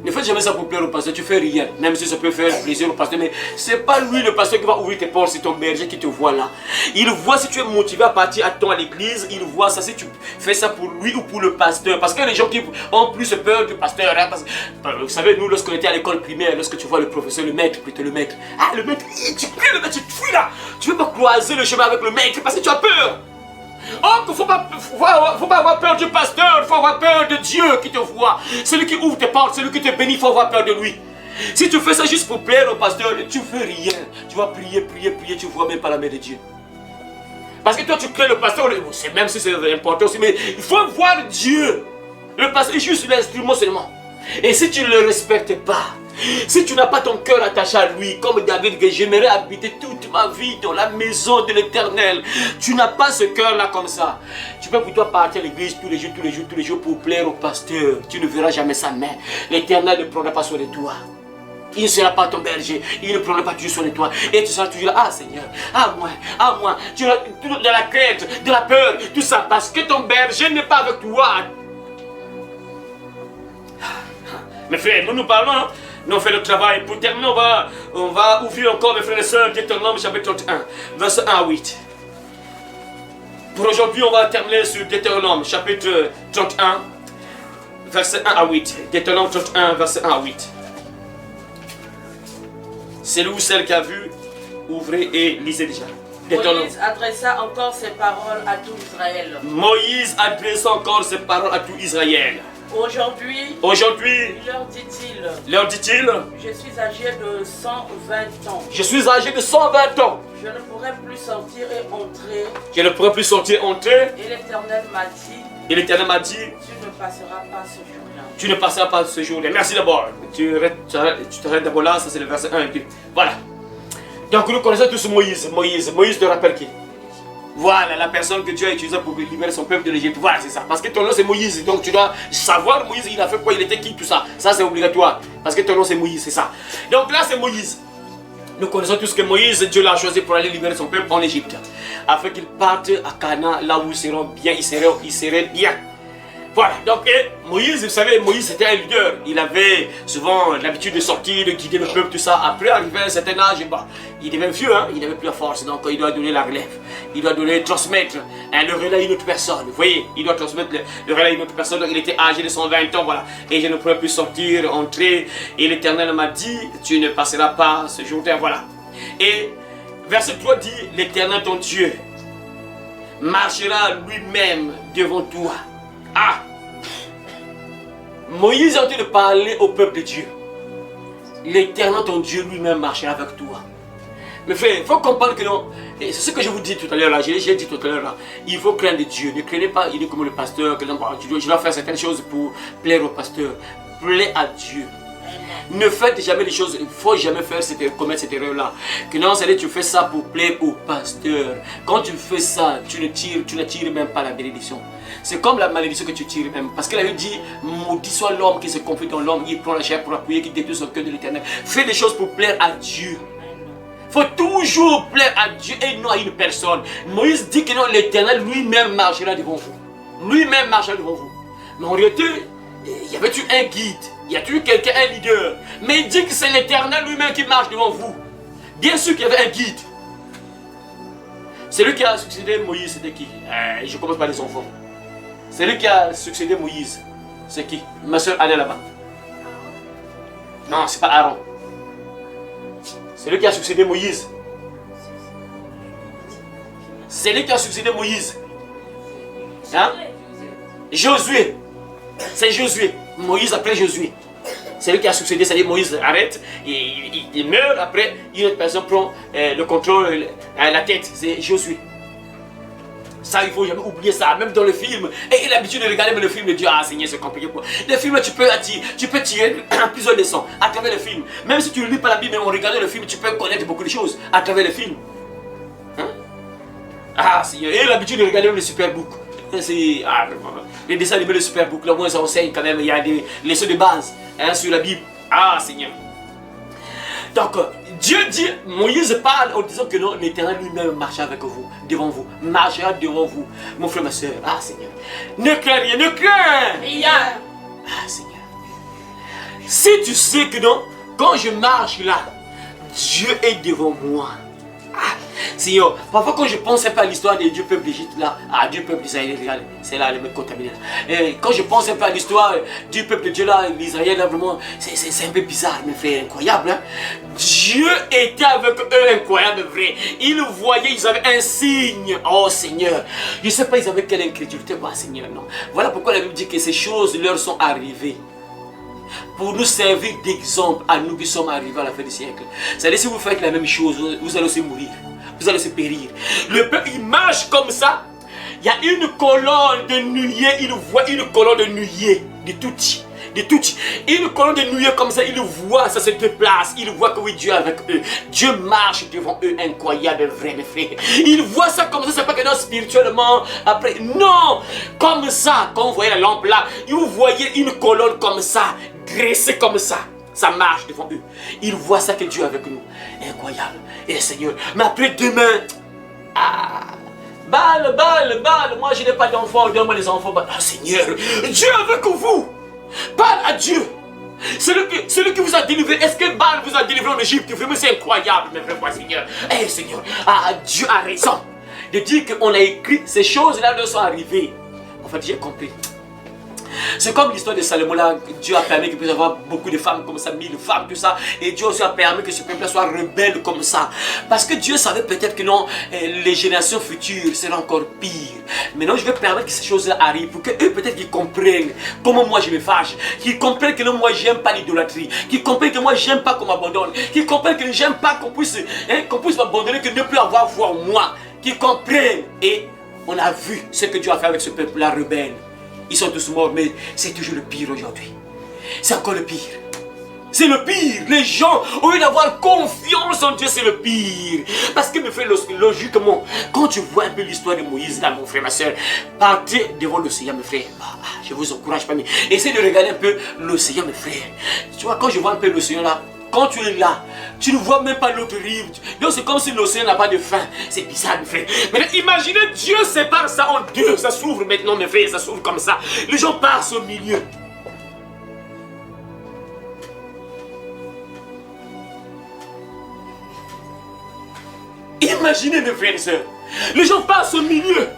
Ne fais jamais ça pour plaire au pasteur, tu fais rien. Même si ça peut faire plaisir au pasteur, mais c'est pas lui le pasteur qui va ouvrir tes portes, c'est ton berger qui te voit là. Il voit si tu es motivé à partir à temps à l'église, il voit ça si tu fais ça pour lui ou pour le pasteur. Parce qu'il y a des gens qui ont plus peur du pasteur. Hein, vous savez, nous, lorsqu'on était à l'école primaire, lorsque tu vois le professeur, le maître, plutôt le maître. Ah, le maître, tu pries le maître, tu te fuis là. Tu ne veux pas croiser le chemin avec le maître parce que tu as peur. Oh, il ne faut pas avoir peur du pasteur, il faut avoir peur de Dieu qui te voit. Celui qui ouvre tes portes, celui qui te bénit, il faut avoir peur de lui. Si tu fais ça juste pour plaire au pasteur, tu ne fais rien. Tu vas prier, prier, prier, tu ne vois même pas la main de Dieu. Parce que toi tu crées le pasteur, même si c'est important aussi, mais il faut voir Dieu. Le pasteur est juste l'instrument seulement. Et si tu ne le respectes pas, si tu n'as pas ton cœur attaché à lui, comme David, que j'aimerais habiter toute ma vie dans la maison de l'Éternel, tu n'as pas ce cœur-là comme ça. Tu peux pour toi partir à l'église tous les jours, tous les jours, tous les jours pour plaire au pasteur. Tu ne verras jamais sa main. L'Éternel ne prendra pas soin de toi. Il ne sera pas ton berger, il ne prendra pas toujours soin de toi. Et tu seras toujours là, ah Seigneur, ah moi, tu as de la crainte, de la peur, tout ça, parce que ton berger n'est pas avec toi. Mes frères, nous parlons, hein? Nous on fait le travail. Pour terminer, on va ouvrir encore, mes frères et sœurs, Deutéronome chapitre 31, verset 1 à 8. Pour aujourd'hui, on va terminer sur Deutéronome chapitre 31, verset 1 à 8. Deutéronome 31, verset 1 à 8. C'est lui ou celle qui a vu, ouvrez et lisez déjà. Moïse adressa encore ses paroles à tout Israël. Moïse adressa encore ses paroles à tout Israël. Aujourd'hui, leur dit-il, je suis âgé de 120 ans. Je suis âgé de 120 ans. Je ne pourrai plus sortir et entrer. Je ne pourrai plus sortir et entrer. Et l'Éternel m'a dit, tu ne passeras pas ce jour-là. Tu ne passeras pas ce jour-là. Merci d'abord. Tu t'arrêtes d'abord là, ça c'est le verset 1 et 2. Voilà. Donc nous connaissons tous Moïse. Moïse te rappelle qui? Voilà, la personne que Dieu a utilisée pour libérer son peuple de l'Égypte. Voilà, c'est ça. Parce que ton nom c'est Moïse. Donc tu dois savoir Moïse, il a fait quoi, il était qui, tout ça. Ça c'est obligatoire. Parce que ton nom c'est Moïse, c'est ça. Donc là c'est Moïse. Nous connaissons tous que Moïse, Dieu l'a choisi pour aller libérer son peuple en Égypte. Afin qu'il parte à Canaan, là où ils seront bien, ils seraient bien. Voilà, donc Moïse, vous savez, Moïse c'était un leader. Il avait souvent l'habitude de sortir, de guider le peuple, tout ça. Après, arrivé à un certain âge, bah, il devient vieux, hein, il n'avait plus la force. Donc il doit donner la relève. Il doit transmettre le relais à une autre personne. Vous voyez, il doit transmettre le relais à une autre personne. Donc il était âgé de 120 ans, voilà. Et je ne pourrais plus sortir, entrer. Et l'Éternel m'a dit, tu ne passeras pas ce jour-là, voilà. Et verset 3 dit, l'Éternel ton Dieu marchera lui-même devant toi. Ah! Moïse est en train de parler au peuple de Dieu. L'Éternel ton Dieu lui-même marchera avec toi. Mais frère, il faut comprendre que non. C'est ce que je vous dis tout à l'heure là. J'ai dit tout à l'heure là. Il faut craindre Dieu. Ne craignez pas, il est comme le pasteur. Que je dois faire certaines choses pour plaire au pasteur. Plaît à Dieu. Ne faites jamais les choses, il ne faut jamais commettre cette erreur-là. Que non, c'est-à-dire tu fais ça pour plaire au pasteur. Quand tu fais ça, tu ne tires même pas la bénédiction. C'est comme la malédiction que tu tires même. Parce que la Bible dit, maudit soit l'homme qui se confie dans l'homme, il prend la chair pour appuyer, qui détruit son cœur de l'Éternel. Fais des choses pour plaire à Dieu. Il faut toujours plaire à Dieu et non à une personne. Moïse dit que non, l'Éternel lui-même marchera devant vous. Lui-même marchera devant vous. Mais en réalité, il y avait-tu un guide? Y a-t-il quelqu'un, un leader? Mais il dit que c'est l'Éternel lui-même qui marche devant vous. Bien sûr qu'il y avait un guide. Celui qui a succédé Moïse, c'était qui? Je commence par les enfants. Celui qui a succédé Moïse, c'est qui? Ma soeur Anne là-bas. Non, c'est pas Aaron. Celui qui a succédé Moïse. Celui qui a succédé Moïse. Hein? Josué. C'est Josué. Moïse après Josué. C'est lui qui a succédé, c'est-à-dire Moïse arrête, il meurt, après une autre personne prend le contrôle, la tête, c'est Josué. Ça, il ne faut jamais oublier ça, même dans le film. Et il a l'habitude de regarder le film de Dieu. Ah Seigneur, c'est compliqué quoi. Les films, tu peux tirer plusieurs leçons à travers le film. Même si tu ne lis pas la Bible, mais en regardant le film, tu peux connaître beaucoup de choses à travers le film. Hein? Ah Seigneur, et l'habitude de regarder le Superbook. Les dessins animés de Superbook, là, au moins ça enseigne quand même, il y a des leçons de base hein, sur la Bible. Ah Seigneur. Donc, Dieu dit, Moïse parle en disant que non, l'Éternel lui-même marchera avec vous, devant vous, marchera devant vous. Mon frère, ma soeur, ah Seigneur, ne crains rien, ne crains rien. Ah Seigneur, si tu sais que non, quand je marche là, Dieu est devant moi. Ah, Seigneur, parfois quand je pense un peu à l'histoire du peuple d'Égypte là, du peuple d'Israël, c'est là le mec contaminé. Quand je pense un peu à l'histoire du peuple de Dieu là, l'Israël là, vraiment, c'est un peu bizarre, mais frère, incroyable. Hein? Dieu était avec eux, incroyable, vrai. Ils voyaient, ils avaient un signe. Oh Seigneur, je ne sais pas, ils avaient quelle incrédulité, bah Seigneur, non. Voilà pourquoi la Bible dit que ces choses leur sont arrivées. Pour nous servir d'exemple à nous qui sommes arrivés à la fin du siècle. C'est-à-dire si vous faites la même chose, vous allez aussi mourir. Vous allez se périr. Le peuple, il marche comme ça. Il y a une colonne de nuée. Il voit une colonne de nuée. De tout. Une colonne de nuée comme ça. Il voit, ça se déplace. Il voit que oui, Dieu est avec eux. Dieu marche devant eux. Incroyable, vrai, mes frères. Il voit ça comme ça. C'est pas que non, spirituellement. Après, non. Comme ça. Quand vous voyez la lampe là, vous voyez une colonne comme ça. Dressée comme ça. Ça marche devant eux. Ils voient ça que Dieu est avec nous. Incroyable. Et Seigneur, mais après demain, balle, moi je n'ai pas d'enfants, donne-moi les enfants. Ah Seigneur, Dieu est avec vous. Parle à Dieu. Celui qui vous a délivré, est-ce que Baal vous a délivré en Égypte? Vraiment c'est incroyable, mais vraiment Seigneur. Eh Seigneur, Dieu a raison de dire qu'on a écrit ces choses-là ne sont arrivées. En fait, j'ai compris. C'est comme l'histoire de Salomon là, Dieu a permis qu'il puisse avoir beaucoup de femmes comme ça, 1000 femmes, tout ça. Et Dieu aussi a permis que ce peuple soit rebelle comme ça. Parce que Dieu savait peut-être que non, les générations futures seront encore pires. Mais non, je vais permettre que ces choses-là arrivent pour que eux peut-être qu'ils comprennent comment moi je me fâche. Qu'ils comprennent que non, moi j'aime pas l'idolâtrie. Qu'ils comprennent que moi j'aime pas qu'on m'abandonne. Qu'ils comprennent que j'aime pas qu'on puisse m'abandonner, que ne plus avoir foi en moi. Qu'ils comprennent. Et on a vu ce que Dieu a fait avec ce peuple-là rebelle. Ils sont tous morts, mais c'est toujours le pire aujourd'hui. C'est encore le pire. c'est le pire. Les gens, au lieu d'avoir confiance en Dieu, c'est le pire. Parce que, mes frères, logiquement, quand tu vois un peu l'histoire de Moïse, là, mon frère, ma soeur, partez devant l'océan, mes frères. Je vous encourage, famille. Essayez de regarder un peu l'océan, mes frères. Tu vois, quand je vois un peu l'océan là, quand tu es là, tu ne vois même pas l'autre rive. Donc c'est comme si l'océan n'a pas de fin. C'est bizarre, mes frères. Mais imaginez, Dieu sépare ça en deux. Ça s'ouvre maintenant, mes frères, ça s'ouvre comme ça. Les gens passent au milieu. Imaginez, mes frères et sœurs. Les gens passent au milieu.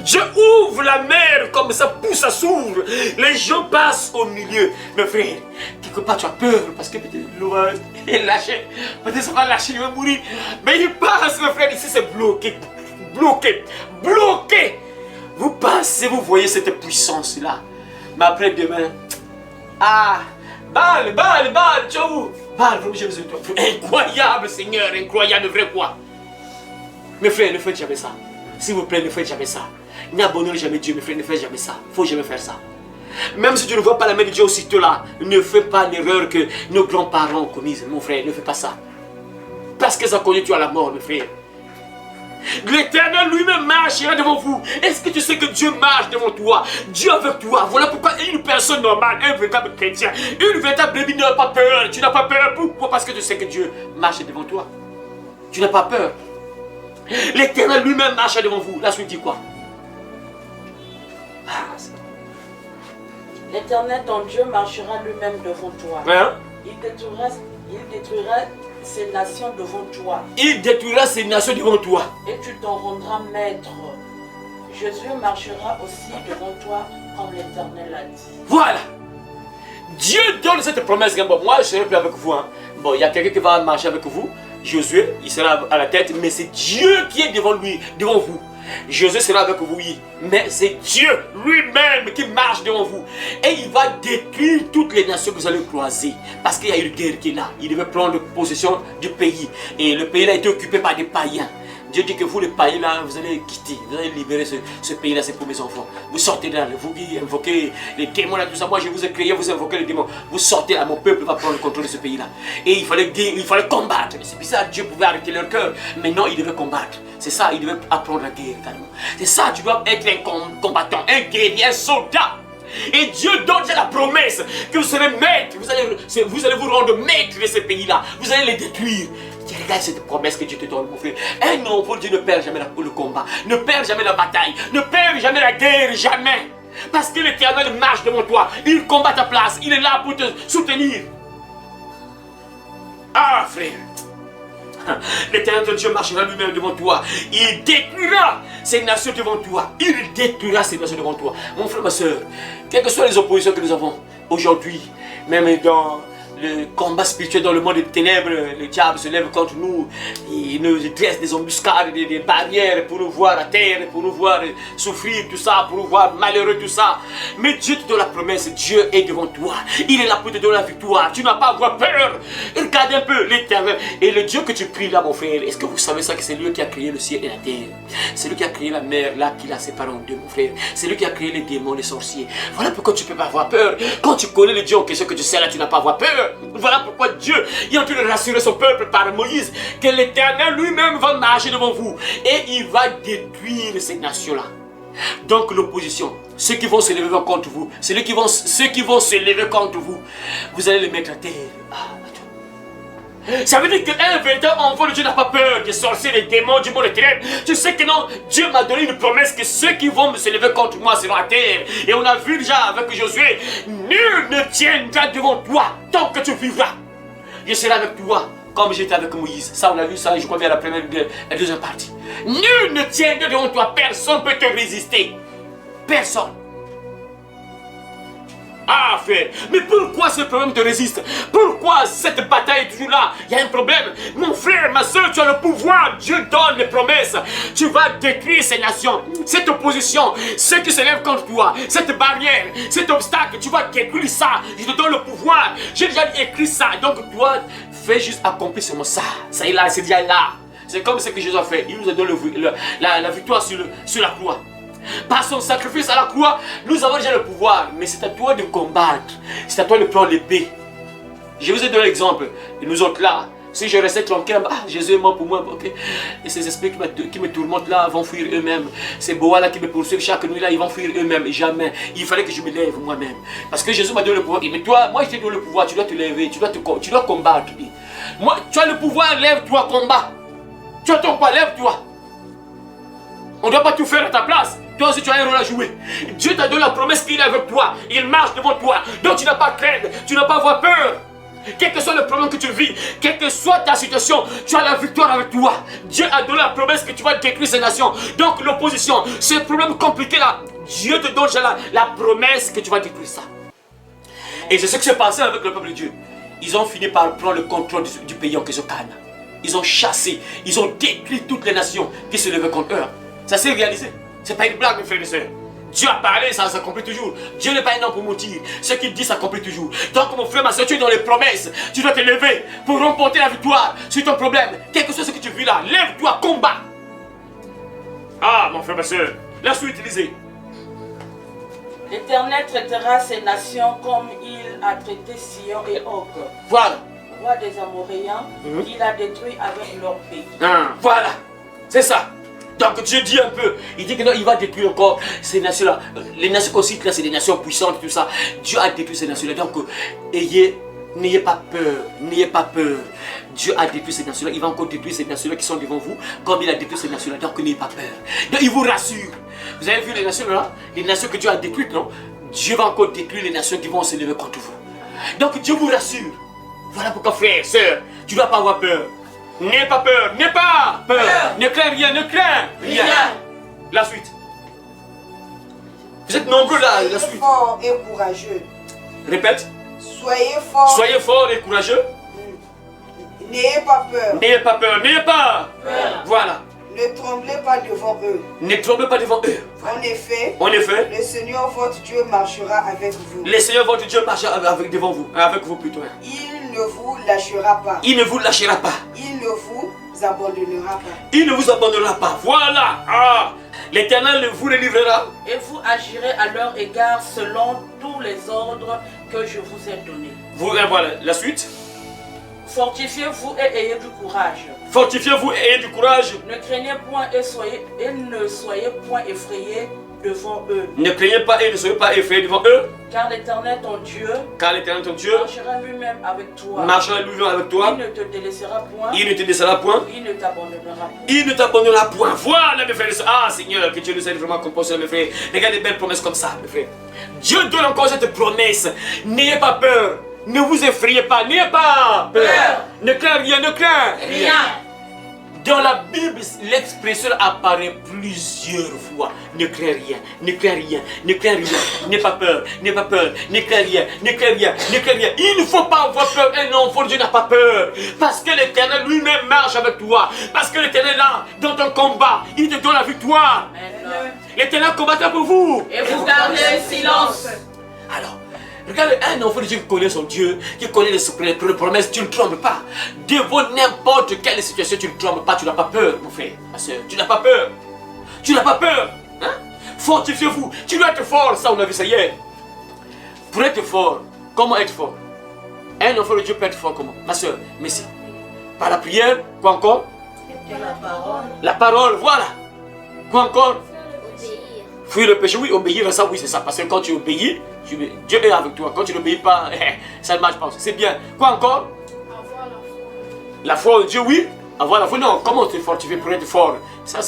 Dieu ouvre la mer comme ça, pousse, ça s'ouvre. Les gens passent au milieu. Mes frères, quelque part tu as peur parce que peut-être l'eau va lâcher. Peut-être ça va lâcher, il va mourir. Mais il passe, mes frères, ici c'est bloqué. Bloqué. Bloqué. Vous passez, vous voyez cette puissance-là. Mais après demain, balle, tu es où? Balle, je vous ai. Incroyable, Seigneur, incroyable, vrai quoi. Mes frères, ne faites jamais ça. S'il vous plaît, ne faites jamais ça. N'abandonnez jamais Dieu, mes frères, ne faites jamais ça. Il ne faut jamais faire ça. Même si tu ne vois pas la main de Dieu aussitôt là, ne fais pas l'erreur que nos grands-parents ont commise. Mon frère, ne fais pas ça. Parce que ça conduit tu à la mort, mes frères. L'Éternel lui-même marchera devant vous. Est-ce que tu sais que Dieu marche devant toi? Dieu avec toi. Voilà pourquoi une personne normale, un véritable chrétien, une véritable brebis n'a pas peur. Tu n'as pas peur. Pourquoi? Parce que tu sais que Dieu marche devant toi. Tu n'as pas peur. L'Éternel lui-même marche devant vous. La suite dit quoi? L'Éternel, ton Dieu, marchera lui-même devant toi. Hein? Il détruira ces nations devant toi. Il détruira ces nations devant toi. Et tu t'en rendras maître. Jésus marchera aussi devant toi, comme l'Éternel l'a dit. Voilà. Dieu donne cette promesse. Bon, moi, je serai plus avec vous. Hein. Bon, il y a quelqu'un qui va marcher avec vous. Josué, il sera à la tête, mais c'est Dieu qui est devant lui, devant vous. Josué sera avec vous, oui, mais c'est Dieu lui-même qui marche devant vous. Et il va détruire toutes les nations que vous allez croiser. Parce qu'il y a une guerre qui est là. Il devait prendre possession du pays. Et le pays là a été occupé par des païens. Dieu dit que vous, les païens là, vous allez quitter, vous allez libérer ce pays-là, c'est pour mes enfants. Vous sortez de là, vous qui invoquez les démons là, tout ça. Moi, je vous ai créé, vous invoquez les démons. Vous sortez là, mon peuple va prendre le contrôle de ce pays-là. Et il fallait combattre. C'est bizarre, Dieu pouvait arrêter leur cœur. Mais non, il devait combattre. C'est ça, il devait apprendre la guerre également. C'est ça, tu dois être un combattant, un guerrier, un soldat. Et Dieu donne déjà la promesse que vous serez maître. Vous allez vous rendre maître de ce pays-là. Vous allez les détruire. Regarde cette promesse que Dieu te donne, mon frère. Un enfant de Dieu ne perd jamais le combat, ne perd jamais la bataille, ne perd jamais la guerre, jamais. Parce que l'Éternel marche devant toi, il combat à ta place, il est là pour te soutenir. Ah, frère, l'Éternel ton Dieu marchera lui-même devant toi. Il détruira ces nations devant toi. Il détruira ces nations devant toi. Mon frère, ma soeur, quelles que soient les oppositions que nous avons aujourd'hui, même dans le combat spirituel dans le monde des ténèbres, le diable se lève contre nous. Il nous dresse des embuscades, des barrières pour nous voir à terre, pour nous voir souffrir, tout ça, pour nous voir malheureux, tout ça. Mais Dieu te donne la promesse, Dieu est devant toi. Il est là pour te donner la victoire. Tu n'as pas à avoir peur. Regarde un peu l'Éternel. Et le Dieu que tu pries là, mon frère, est-ce que vous savez ça, que c'est lui qui a créé le ciel et la terre? C'est lui qui a créé la mer là, qui l'a séparé en deux, mon frère. C'est lui qui a créé les démons, les sorciers. Voilà pourquoi tu ne peux pas avoir peur. Quand tu connais le Dieu en question que tu sais là, tu n'as pas à avoir peur. Voilà pourquoi Dieu est en train de rassurer son peuple par Moïse que l'Éternel lui-même va marcher devant vous et il va détruire ces nations-là. Donc l'opposition, ceux qui vont se lever contre vous, ceux qui vont se lever contre vous, vous allez les mettre à terre. Ça veut dire qu'un véritable enfant de Dieu n'a pas peur des sorciers, des démons, du monde des ténèbres. Tu sais que non, Dieu m'a donné une promesse que ceux qui vont se lever contre moi seront à terre. Et on a vu déjà avec Josué, nul ne tiendra devant toi tant que tu vivras. Je serai avec toi comme j'étais avec Moïse. Ça, on a vu ça, je crois bien, la première et la deuxième partie. Nul ne tiendra devant toi, personne ne peut te résister. Personne. Ah, frère, mais pourquoi ce problème te résiste? Pourquoi cette bataille est toujours là? Il y a un problème. Mon frère, ma soeur, tu as le pouvoir. Dieu donne les promesses. Tu vas détruire ces nations, cette opposition, ceux qui se lèvent contre toi, cette barrière, cet obstacle. Tu vas détruire ça. Je te donne le pouvoir. J'ai déjà écrit ça. Donc, toi, fais juste accomplir seulement ça. Ça est là, c'est déjà là. C'est comme ce que Jésus a fait. Il nous a donné la victoire sur la croix. Par son sacrifice à la croix, nous avons déjà le pouvoir. Mais c'est à toi de combattre. C'est à toi de prendre l'épée. Je vous ai donné l'exemple. Et nous autres là, si je restais tranquille, Jésus est mort pour moi, ok. Et ces esprits qui me tourmentent là vont fuir eux-mêmes. Ces boas là qui me poursuivent chaque nuit là, ils vont fuir eux-mêmes. Jamais. Il fallait que je me lève moi-même. Parce que Jésus m'a donné le pouvoir. Mais toi, moi je t'ai donné le pouvoir, tu dois te lever, tu dois combattre. Moi, tu as le pouvoir, lève-toi, combat. Tu attends quoi, lève-toi. On ne doit pas tout faire à ta place. Toi aussi tu as un rôle à jouer. Dieu t'a donné la promesse qu'il est avec toi. Il marche devant toi. Donc tu n'as pas à craindre, tu n'as pas à avoir peur. Quel que soit le problème que tu vis, quelle que soit ta situation, tu as la victoire avec toi. Dieu a donné la promesse que tu vas détruire ces nations. Donc l'opposition, ces problèmes compliqués là, Dieu te donne déjà la promesse que tu vas détruire ça. Et c'est ce qui s'est passé avec le peuple de Dieu. Ils ont fini par prendre le contrôle du pays en Kézokane. Ils ont chassé, ils ont détruit toutes les nations qui se levaient contre eux. Ça s'est réalisé. C'est pas une blague, mes frères et sœurs. Dieu a parlé, ça s'accomplit toujours. Dieu n'est pas un homme pour mentir. Ce qu'il dit s'accomplit toujours. Donc mon frère, ma soeur, tu es dans les promesses. Tu dois te lever pour remporter la victoire sur ton problème. Quel que soit ce que tu vis là, lève-toi, combat. Ah, mon frère, ma soeur, laisse-le utiliser. L'Éternel traitera ces nations comme il a traité Sion et Og. Voilà. Roi des Amoréens, qu'il a détruit avec leur pays. Voilà. C'est ça. Donc Dieu dit un peu, il dit que non, il va détruire encore ces nations-là. Les nations qu'on cite là, c'est des nations puissantes, tout ça. Dieu a détruit ces nations-là. Donc, n'ayez pas peur, n'ayez pas peur. Dieu a détruit ces nations-là. Il va encore détruire ces nations-là qui sont devant vous, comme il a détruit ces nations-là. Donc, n'ayez pas peur. Donc, il vous rassure. Vous avez vu les nations-là, les nations que Dieu a détruites, non? Dieu va encore détruire les nations qui vont se lever contre vous. Donc, Dieu vous rassure. Voilà pourquoi, frère, sœur, tu ne dois pas avoir peur. N'aie pas peur, n'aie pas peur. Ne crains rien, ne crains rien. La suite. Vous êtes nombreux là, la suite. Soyez forts et courageux. Répète. Soyez forts. Soyez forts et courageux. N'ayez pas peur. N'ayez pas peur, n'ayez pas peur. Voilà. Ne tremblez pas devant eux. Ne tremblez pas devant eux. En effet, le Seigneur votre Dieu marchera avec vous. Le Seigneur votre Dieu marchera devant vous, avec vous plutôt. Il ne vous lâchera pas. Il ne vous lâchera pas. Il ne vous abandonnera pas. Il ne vous abandonnera pas. Voilà. Ah, l'Éternel vous les livrera. Et vous agirez à leur égard selon tous les ordres que je vous ai donnés. Voilà, la suite. Fortifiez-vous et ayez du courage. Fortifiez-vous et ayez du courage. Ne craignez point et ne soyez point effrayés devant eux. Ne craignez pas et ne soyez pas effrayés devant eux. Car l'Éternel ton Dieu marchera lui-même avec toi. Marchera lui-même avec toi. Il ne te délaissera point. Il ne te délaissera point. Il ne t'abandonnera point. Il ne t'abandonnera point. Voilà mes frères et sœurs. Ah Seigneur, que Dieu nous aide vraiment comme pour mes frères. Regardez les belles promesses comme ça, mes frères. Dieu donne encore cette promesse. N'ayez pas peur. Ne vous effrayez pas. N'ayez pas peur. Ne crains rien, ne crains rien. Dans la Bible, l'expression apparaît plusieurs fois. Ne crains rien, ne crains rien, ne crains rien. N'aie pas peur, n'aie pas peur, ne crains rien, ne crains rien, ne crains rien. Il ne faut pas avoir peur. Un enfant de Dieu n'a pas peur. Parce que l'Éternel lui-même marche avec toi. Parce que l'Éternel là, dans ton combat, il te donne la victoire. L'Éternel combattra pour vous. Et vous gardez le silence. Alors, regardez, un enfant de Dieu qui connaît son Dieu, qui connaît les promesses, tu ne trembles pas. Devant n'importe quelle situation, tu ne trembles pas, tu n'as pas peur, mon frère, ma soeur. Tu n'as pas peur. Tu n'as pas peur. Hein? Fortifiez-vous. Tu dois être fort, ça on a vu ça hier. Pour être fort, comment être fort? Un enfant de Dieu peut être fort comment? Ma soeur, merci. Par la prière, quoi encore? La parole. La parole, voilà. Quoi encore? Obéir. Fuir le péché, oui, obéir, ça, oui, c'est ça. Parce que quand tu obéis, Dieu est avec toi. Quand tu n'obéis pas, ça ne marche pas. C'est bien. Quoi encore? Avoir la foi. La foi en Dieu, oui. Avoir la foi, non. Comment te fortifier pour être fort? Ça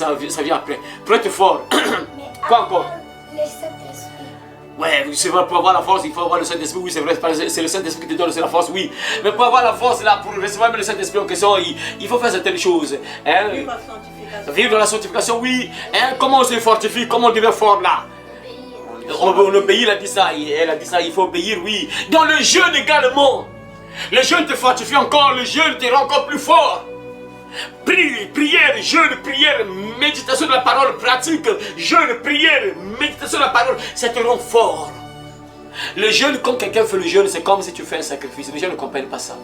vient après. Pour être fort. Quoi encore? Le Saint-Esprit. Ouais, c'est vrai, pour avoir la force, il faut avoir le Saint-Esprit, oui, c'est vrai, c'est le Saint-Esprit qui te donne la force, oui. Mais pour avoir la force, là, pour recevoir le Saint-Esprit en question, il faut faire certaines choses. Hein? Vivre dans la sanctification, oui. Hein? Comment on se fortifie, comment on devient fort, là? On obéit, il a dit ça, elle a dit ça, il faut obéir, oui. Dans le jeûne également. Le jeûne te fortifie encore, le jeûne te rend encore plus fort. Prière, jeûne, prière, méditation de la parole, pratique, jeûne, prière, méditation de la parole, ça te rend fort. Le jeûne, quand quelqu'un fait le jeûne, c'est comme si tu fais un sacrifice. Les gens ne comprennent pas ça.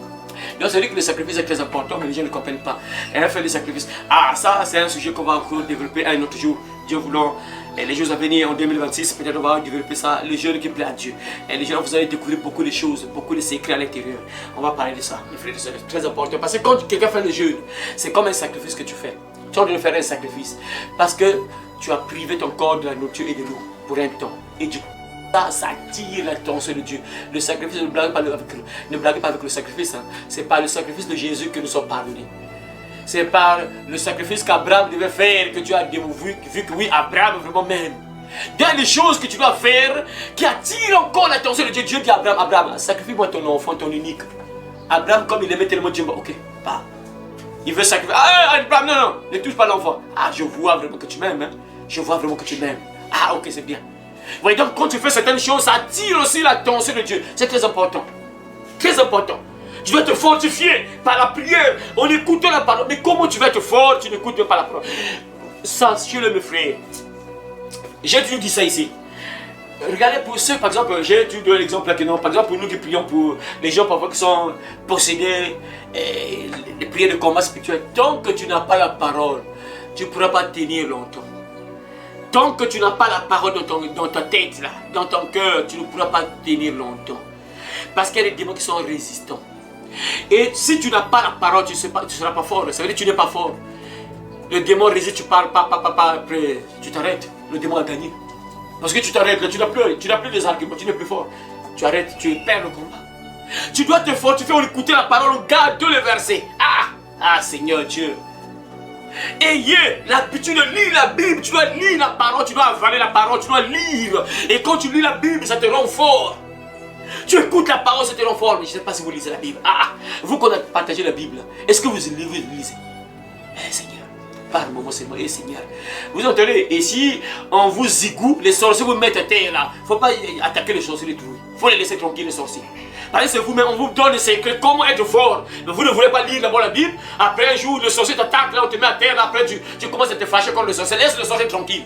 Donc c'est vrai que le sacrifice est très important, mais les gens ne comprennent pas. Elle fait le sacrifice. Ah, ça, c'est un sujet qu'on va encore développer un autre jour, Dieu voulant. Et les jours à venir, en 2026, peut-être on va développer ça, le jeûne qui plaît à Dieu. Et les gens, vous allez découvrir beaucoup de choses, beaucoup de secrets à l'intérieur. On va parler de ça, les frères et sœurs, c'est très important. Parce que quand quelqu'un fait le jeûne, c'est comme un sacrifice que tu fais. Tu es en train de faire un sacrifice. Parce que tu as privé ton corps de la nourriture et de l'eau pour un temps. Et du coup, ça attire l'attention de Dieu. Le sacrifice, ne blague pas avec le sacrifice. Hein. C'est par le sacrifice de Jésus que nous sommes pardonnés. C'est par le sacrifice qu'Abraham devait faire que tu as vu que oui, Abraham vraiment même. Il y a des choses que tu dois faire qui attirent encore l'attention de Dieu. Dieu dit à Abraham, Abraham, sacrifie-moi ton enfant, ton unique. Abraham, comme il aimait tellement Dieu, ok, pas. Il veut sacrifier. Ah, Abraham, non, ne touche pas l'enfant. Ah, je vois vraiment que tu m'aimes. Hein. Je vois vraiment que tu m'aimes. Ah, ok, c'est bien. Vous voyez, donc quand tu fais certaines choses, ça attire aussi l'attention de Dieu. C'est très important. Très important. Tu dois te fortifier par la prière, en écoutant la parole. Mais comment tu vas être fort, tu n'écoutes pas la parole? Sachez-le, mes frères. J'ai toujours dit ça ici. Regardez pour ceux, par exemple, j'ai toujours donné l'exemple là que non. Par exemple, pour nous qui prions pour les gens parfois qui sont possédés, les prières de combat spirituel. Tant que tu n'as pas la parole, tu ne pourras pas tenir longtemps. Tant que tu n'as pas la parole dans ta tête, là, dans ton cœur, tu ne pourras pas tenir longtemps. Parce qu'il y a des démons qui sont résistants. Et si tu n'as pas la parole, tu ne seras pas fort. Ça veut dire que tu n'es pas fort. Le démon résiste, tu parles, après tu t'arrêtes. Le démon a gagné. Parce que tu t'arrêtes, tu n'as plus les arguments, tu n'es plus fort. Tu arrêtes, tu perds le combat. Tu dois te fortifier en écouter la parole, regarde tous les versets. Ah, Seigneur Dieu. Ayez l'habitude de lire la Bible. Tu dois lire la parole, tu dois avaler la parole, tu dois lire. Et quand tu lis la Bible, ça te rend fort. Tu écoutes la parole, ça te rend fort. Mais je ne sais pas si vous lisez la Bible. Vous qu'on a partagé la Bible, est-ce que vous lisez? Seigneur, parle-moi, Seigneur. Vous entendez? Et si on vous zigoue, les sorciers vous mettent à terre là, il ne faut pas attaquer les sorciers, il faut les laisser tranquilles, les sorciers. Parce que c'est vous-même, on vous donne des secrets, comment être fort. Mais vous ne voulez pas lire d'abord la Bible. Après un jour, le sorcier t'attaque, là, on te met à terre, là, après tu commences à te fâcher contre le sorcier. Laisse le sorcier tranquille.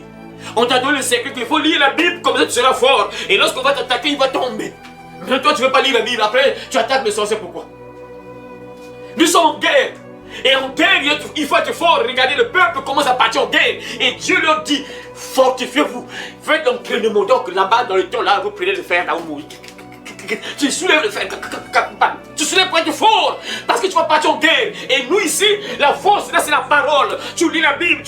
On t'a donné le secret qu'il faut lire la Bible, comme ça tu seras fort. Et lorsqu'on va t'attaquer, il va tomber. Mais toi, tu ne veux pas lire la Bible, après tu attaques le sorcier, pourquoi? Nous sommes en guerre. Et en guerre, il faut être fort. Regardez, le peuple commence à partir en guerre. Et Dieu leur dit, fortifiez-vous. Faites l'entraînement. Donc là-bas, dans le temps, là, vous prenez le fer, là, vous mourrez. Tu soulèves le fer. Tu soulèves pour être fort. Parce que tu vas partir en guerre. Et nous ici, la force, là, c'est la parole. Tu lis la Bible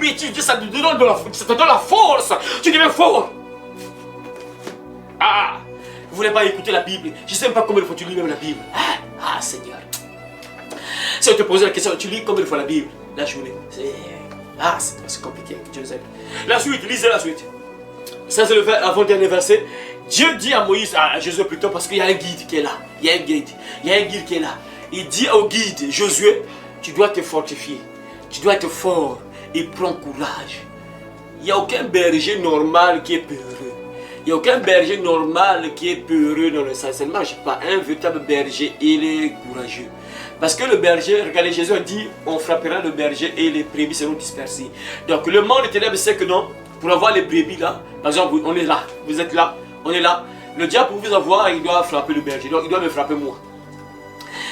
et tu dis, ça te donne la force. Tu deviens fort. Vous ne voulez pas écouter la Bible. Je ne sais même pas combien de fois tu lis même la Bible. Seigneur. Si on te pose la question, tu lis combien de fois la Bible la journée? C'est compliqué. Dieu nous aide. La suite, lisez la suite. Ça, c'est l'avant-dernier verset. Dieu dit à Moïse, à Josué plutôt, parce qu'il y a un guide qui est là. Il y a un guide qui est là. Il dit au guide, Josué, tu dois te fortifier. Tu dois être fort et prends courage. Il n'y a aucun berger normal qui est peureux. Il n'y a aucun berger normal qui est peureux dans le sens. Ça ne marche pas. Un véritable berger, il est courageux. Parce que le berger, regardez, Jésus a dit, on frappera le berger et les brebis seront dispersées. Donc le monde des ténèbres sait que non, pour avoir les brebis là, par exemple, on est là, vous êtes là, on est là. Le diable pour vous avoir, il doit frapper le berger, donc il doit me frapper moi.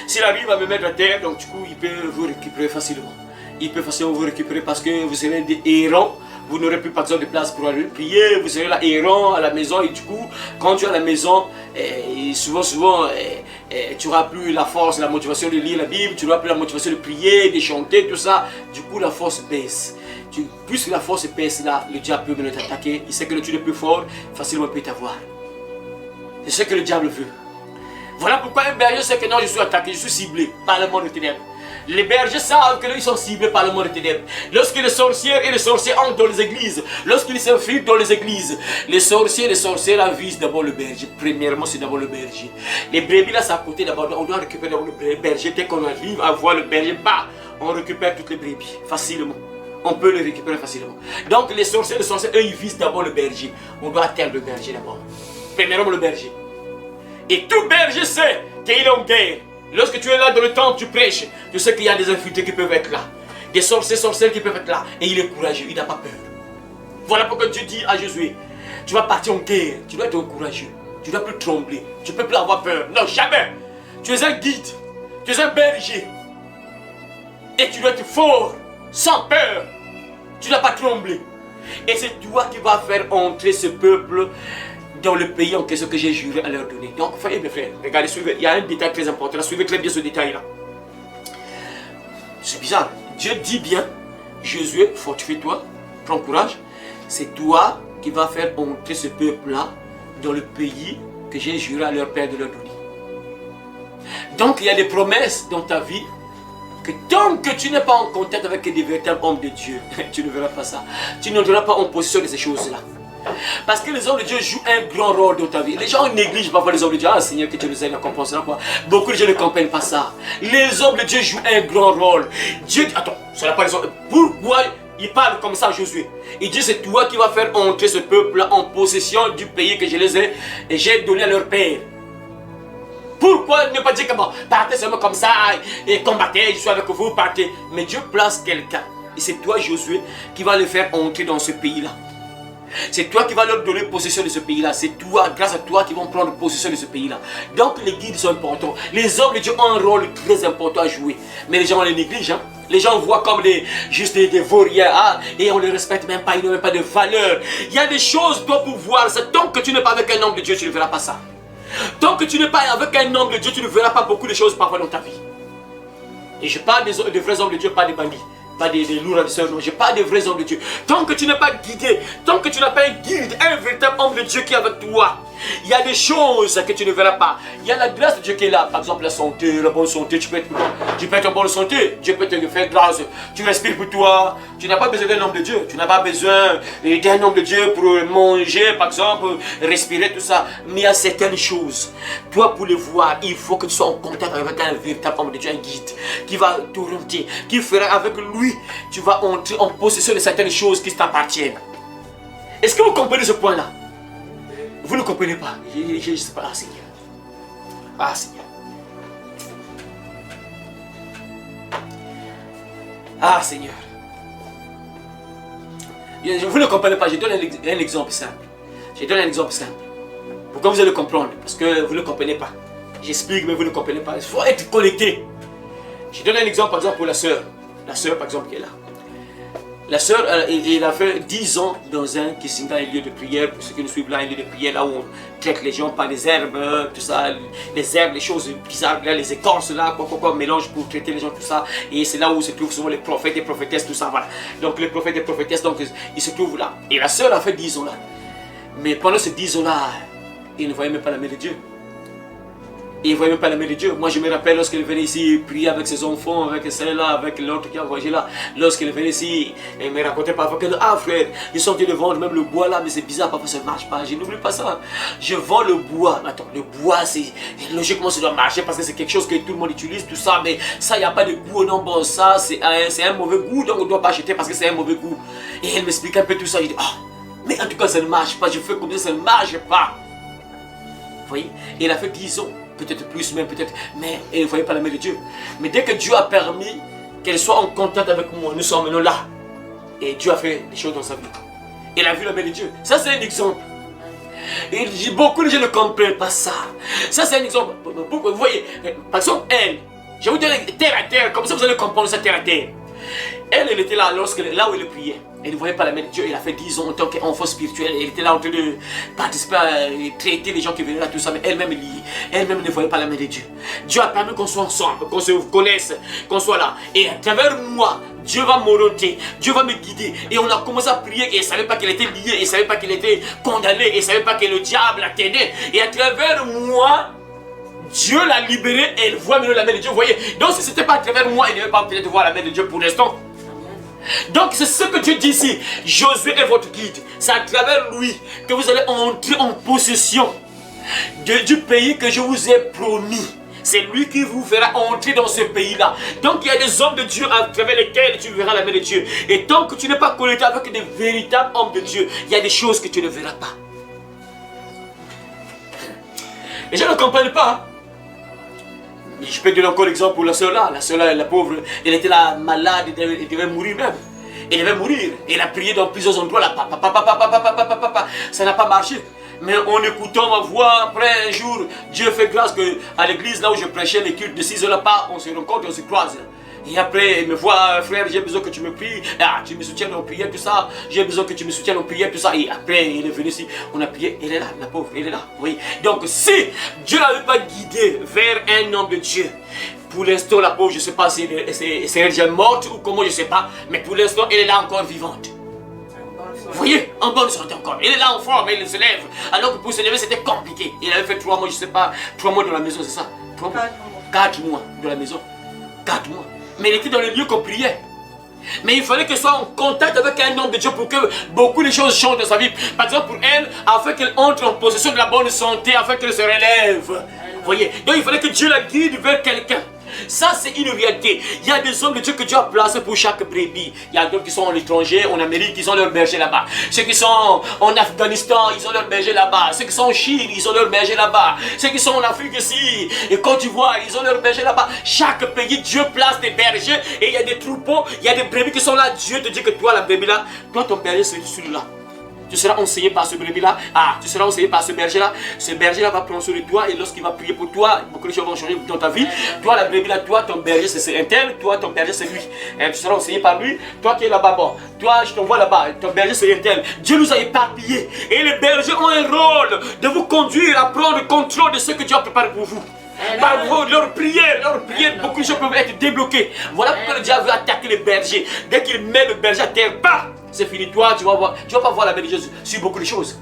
S'il arrive à me mettre à terre, donc du coup, il peut vous récupérer facilement. Il peut facilement vous récupérer parce que vous serez des errants. Vous n'aurez plus pas besoin de place pour aller prier, vous serez là errant à la maison et du coup, quand tu es à la maison, souvent, tu n'auras plus la force, la motivation de lire la Bible, tu n'auras plus la motivation de prier, de chanter, tout ça. Du coup, la force baisse. Puisque la force baisse là, le diable peut venir t'attaquer. Il sait que tu es plus fort, facilement il peut t'avoir. C'est ce que le diable veut. Voilà pourquoi un berger sait que non, je suis attaqué, je suis ciblé par le monde des ténèbres. Les bergers savent que ils sont ciblés par le monde des ténèbres. Lorsque les sorcières et les sorciers entrent dans les églises, lorsqu'ils s'infiltrent dans les églises, les sorciers et les sorcières visent d'abord le berger. Premièrement, c'est d'abord le berger. Les brebis là, c'est à côté d'abord. On doit récupérer d'abord le berger. Dès qu'on arrive à voir le berger, on récupère toutes les brebis facilement. On peut les récupérer facilement. Donc les sorciers et les sorcières, eux, ils visent d'abord le berger. On doit atteindre le berger d'abord. Premièrement, le berger. Et tout berger sait qu'il est en guerre. Lorsque tu es là dans le temple, tu prêches, tu sais qu'il y a des infiltrés qui peuvent être là. Des sorcières qui peuvent être là. Et il est courageux, il n'a pas peur. Voilà pourquoi Dieu dit à Josué, tu vas partir en guerre, tu dois être courageux. Tu ne dois plus trembler, tu ne peux plus avoir peur. Non, jamais. Tu es un guide, tu es un berger. Et tu dois être fort, sans peur. Tu ne dois pas trembler. Et c'est toi qui vas faire entrer ce peuple dans le pays en question que j'ai juré à leur donner. Donc, frères et mes frères, regardez, suivez, il y a un détail très important. Là, suivez très bien ce détail-là. C'est bizarre. Dieu dit bien, Josué, fortifie-toi, prends courage. C'est toi qui vas faire entrer ce peuple-là dans le pays que j'ai juré à leur père de leur donner. Donc, il y a des promesses dans ta vie que tant que tu n'es pas en contact avec des véritables hommes de Dieu, tu ne verras pas ça. Tu n'entreras pas en possession de ces choses-là. Parce que les hommes de Dieu jouent un grand rôle dans ta vie. Les gens négligent parfois les hommes de Dieu. Ah Seigneur, que tu nous aides à comprendre cela. Beaucoup de gens ne comprennent pas ça. Les hommes de Dieu jouent un grand rôle. Dieu dit, attends, ça n'a pas les hommes. Pourquoi il parle comme ça à Josué? Il dit, c'est toi qui vas faire entrer ce peuple en possession du pays que je les ai et j'ai donné à leur père. Pourquoi ne pas dire que bon, partez seulement comme ça et combattez, je suis avec vous, partez. Mais Dieu place quelqu'un. Et c'est toi, Josué, qui va les faire entrer dans ce pays-là. C'est toi qui vas leur donner possession de ce pays-là. C'est toi, grâce à toi, qui vont prendre possession de ce pays-là. Donc les guides sont importants. Les hommes de Dieu ont un rôle très important à jouer. Mais les gens les négligent. Hein? Les gens voient comme juste des vauriens. Hein? Et on ne les respecte même pas. Ils n'ont même pas de valeur. Il y a des choses, toi, pour voir. Tant que tu n'es pas avec un homme de Dieu, tu ne verras pas ça. Tant que tu n'es pas avec un homme de Dieu, tu ne verras pas beaucoup de choses parfois dans ta vie. Et je parle des vrais hommes de Dieu, pas des bandits. Pas des lourds ravisseurs, non, je parle des vrais hommes de Dieu. Tant que tu n'es pas guidé, tant que tu n'as pas un guide, un véritable homme de Dieu qui est avec toi, il y a des choses que tu ne verras pas. Il y a la grâce de Dieu qui est là. Par exemple, la santé, la bonne santé, tu peux être en bonne santé. Dieu peut te faire grâce. Tu respires pour toi. Tu n'as pas besoin d'un homme de Dieu. Tu n'as pas besoin d'un homme de Dieu pour manger, par exemple, respirer, tout ça. Mais il y a certaines choses. Toi, pour les voir, il faut que tu sois en contact avec un véritable homme de Dieu, un guide, qui va t'orienter, qui fera avec lui. Tu vas entrer en possession de certaines choses qui t'appartiennent. Est-ce que vous comprenez ce point-là? Vous ne comprenez pas. Je ne sais pas. Ah Seigneur. Ah Seigneur. Ah Seigneur. Vous ne comprenez pas. Je donne un exemple simple. Je donne un exemple simple. Pourquoi vous allez comprendre? Parce que vous ne comprenez pas. J'explique, mais vous ne comprenez pas. Il faut être connecté. Je donne un exemple, par exemple, pour la sœur. La sœur, par exemple, qui est là. La sœur, elle a fait 10 ans dans un Kisinga, un lieu de prière. Pour ceux qui nous suivent là, un lieu de prière là où on traite les gens par les herbes, tout ça, les herbes, les choses bizarres, là, les écorces là, quoi, mélange pour traiter les gens, tout ça. Et c'est là où se trouvent souvent les prophètes et prophétesses, tout ça, voilà. Donc les prophètes et prophétesses, donc ils se trouvent là. Et la sœur a fait 10 ans là. Mais pendant ces 10 ans là, il ne voyait même pas la main de Dieu. Il ne voyait même pas la main de Dieu. Moi, je me rappelle lorsqu'elle venait ici prier avec ses enfants, avec celle-là, avec l'autre qui a voyagé là. Lorsqu'elle venait ici, elle me racontait parfois que, ah frère, ils sont en train de vendre même le bois là, mais c'est bizarre, parfois ça ne marche pas. Je n'oublie pas ça. Je vends le bois. Attends, le bois, c'est logiquement ça doit marcher parce que c'est quelque chose que tout le monde utilise, tout ça, mais ça, il n'y a pas de goût. Non, bon, ça, c'est un mauvais goût, donc on ne doit pas acheter parce que c'est un mauvais goût. Et elle m'explique un peu tout ça. Je dis, ah, mais en tout cas, ça ne marche pas. Je fais comme ça, ça ne marche pas. Vous voyez? Et elle a fait 10 ans. Peut-être plus, même peut-être, mais elle ne voyait pas la main de Dieu. Mais dès que Dieu a permis qu'elle soit en contact avec moi, nous sommes maintenant là. Et Dieu a fait des choses dans sa vie. Elle a vu la main de Dieu. Ça, c'est un exemple. Et beaucoup de gens ne comprennent pas ça. Ça, c'est un exemple. Pourquoi? Vous voyez, par exemple, elle, je vais vous donner terre à terre, comme ça vous allez comprendre ça terre à terre. Elle était là, là où elle priait. Elle ne voyait pas la main de Dieu. Elle a fait 10 ans en tant qu'enfant spirituel. Elle était là en train de participer à traiter les gens qui venaient là, tout ça. Mais elle-même ne voyait pas la main de Dieu. Dieu a permis qu'on soit ensemble, qu'on se connaisse, qu'on soit là. Et à travers moi, Dieu va m'orienter, Dieu va me guider. Et on a commencé à prier et elle ne savait pas qu'elle était liée, elle ne savait pas qu'elle était condamnée, elle ne savait pas que le diable la tenait. Et à travers moi, Dieu l'a libérée et elle voit maintenant la main de Dieu. Vous voyez, donc si ce n'était pas à travers moi, elle ne devait pas peut-être voir la main de Dieu pour l'instant. Donc c'est ce que Dieu dit ici. Josué est votre guide. C'est à travers lui que vous allez entrer en possession du pays que je vous ai promis. C'est lui qui vous fera entrer dans ce pays-là. Donc il y a des hommes de Dieu à travers lesquels tu verras la main de Dieu. Et tant que tu n'es pas connecté avec des véritables hommes de Dieu, il y a des choses que tu ne verras pas. Les gens ne comprennent pas. Je peux donner encore l'exemple pour la sœur là. La sœur là, la pauvre, elle était là malade, elle devait mourir même. Elle devait mourir. Elle a prié dans plusieurs endroits là. Ça n'a pas marché. Mais en écoutant ma voix, après un jour, Dieu fait grâce qu'à l'église là où je prêchais les cultes de 6 heures là, on se rencontre, on se croise. Et après, il me voit, frère, j'ai besoin que tu me pries. Ah, tu me soutiens en prière, tout ça. J'ai besoin que tu me soutiennes en prière, tout ça. Et après, il est venu ici. On a prié. Elle est là, la pauvre, elle est là. Oui. Donc, si Dieu n'avait pas guidé vers un homme de Dieu, pour l'instant, la pauvre, je ne sais pas si elle est déjà morte ou comment, je ne sais pas. Mais pour l'instant, elle est là encore vivante. Vous voyez, en bonne santé encore. Elle est là en forme, elle se lève. Alors que pour se lever, c'était compliqué. Il avait fait 3 mois, je ne sais pas, 3 mois dans la maison, c'est ça? 3 mois. 4 mois dans la maison. 4 mois. Mais elle était dans le lieu qu'on priait. Mais il fallait qu'elle soit en contact avec un homme de Dieu pour que beaucoup de choses changent dans sa vie. Par exemple, pour elle, afin qu'elle entre en possession de la bonne santé, afin qu'elle se relève. Vous voyez? Donc il fallait que Dieu la guide vers quelqu'un. Ça, c'est une réalité. Il y a des hommes de Dieu que Dieu a placés pour chaque brebis. Il y a d'autres qui sont à l'étranger, en Amérique, ils ont leur berger là-bas. Ceux qui sont en Afghanistan, ils ont leur berger là-bas. Ceux qui sont en Chine, ils ont leur berger là-bas. Ceux qui sont en Afrique ici, et Côte d'Ivoire, ils ont leur berger là-bas. Chaque pays, Dieu place des bergers et il y a des troupeaux, il y a des brebis qui sont là. Dieu te dit que toi, la brebis là, toi, ton berger, c'est celui-là. Tu seras enseigné par ce brebis-là. Ah, tu seras enseigné par ce berger-là. Ce berger-là va prendre soin de toi et lorsqu'il va prier pour toi, beaucoup de choses vont changer dans ta vie. Toi, la brebis-là, toi, ton berger, c'est un tel. Toi, ton berger, c'est lui. Et tu seras enseigné par lui. Toi qui es là-bas, bon. Toi, je t'envoie là-bas. Ton berger, c'est un tel. Dieu nous a éparpillés. Et les bergers ont un rôle de vous conduire à prendre le contrôle de ce que Dieu a préparé pour vous. Par leur prière, beaucoup de choses peuvent être débloquées. Voilà pourquoi le diable veut attaquer les bergers. Dès qu'il met le berger à terre, bah, c'est fini. Toi, tu vas pas voir la main de Dieu sur beaucoup de choses.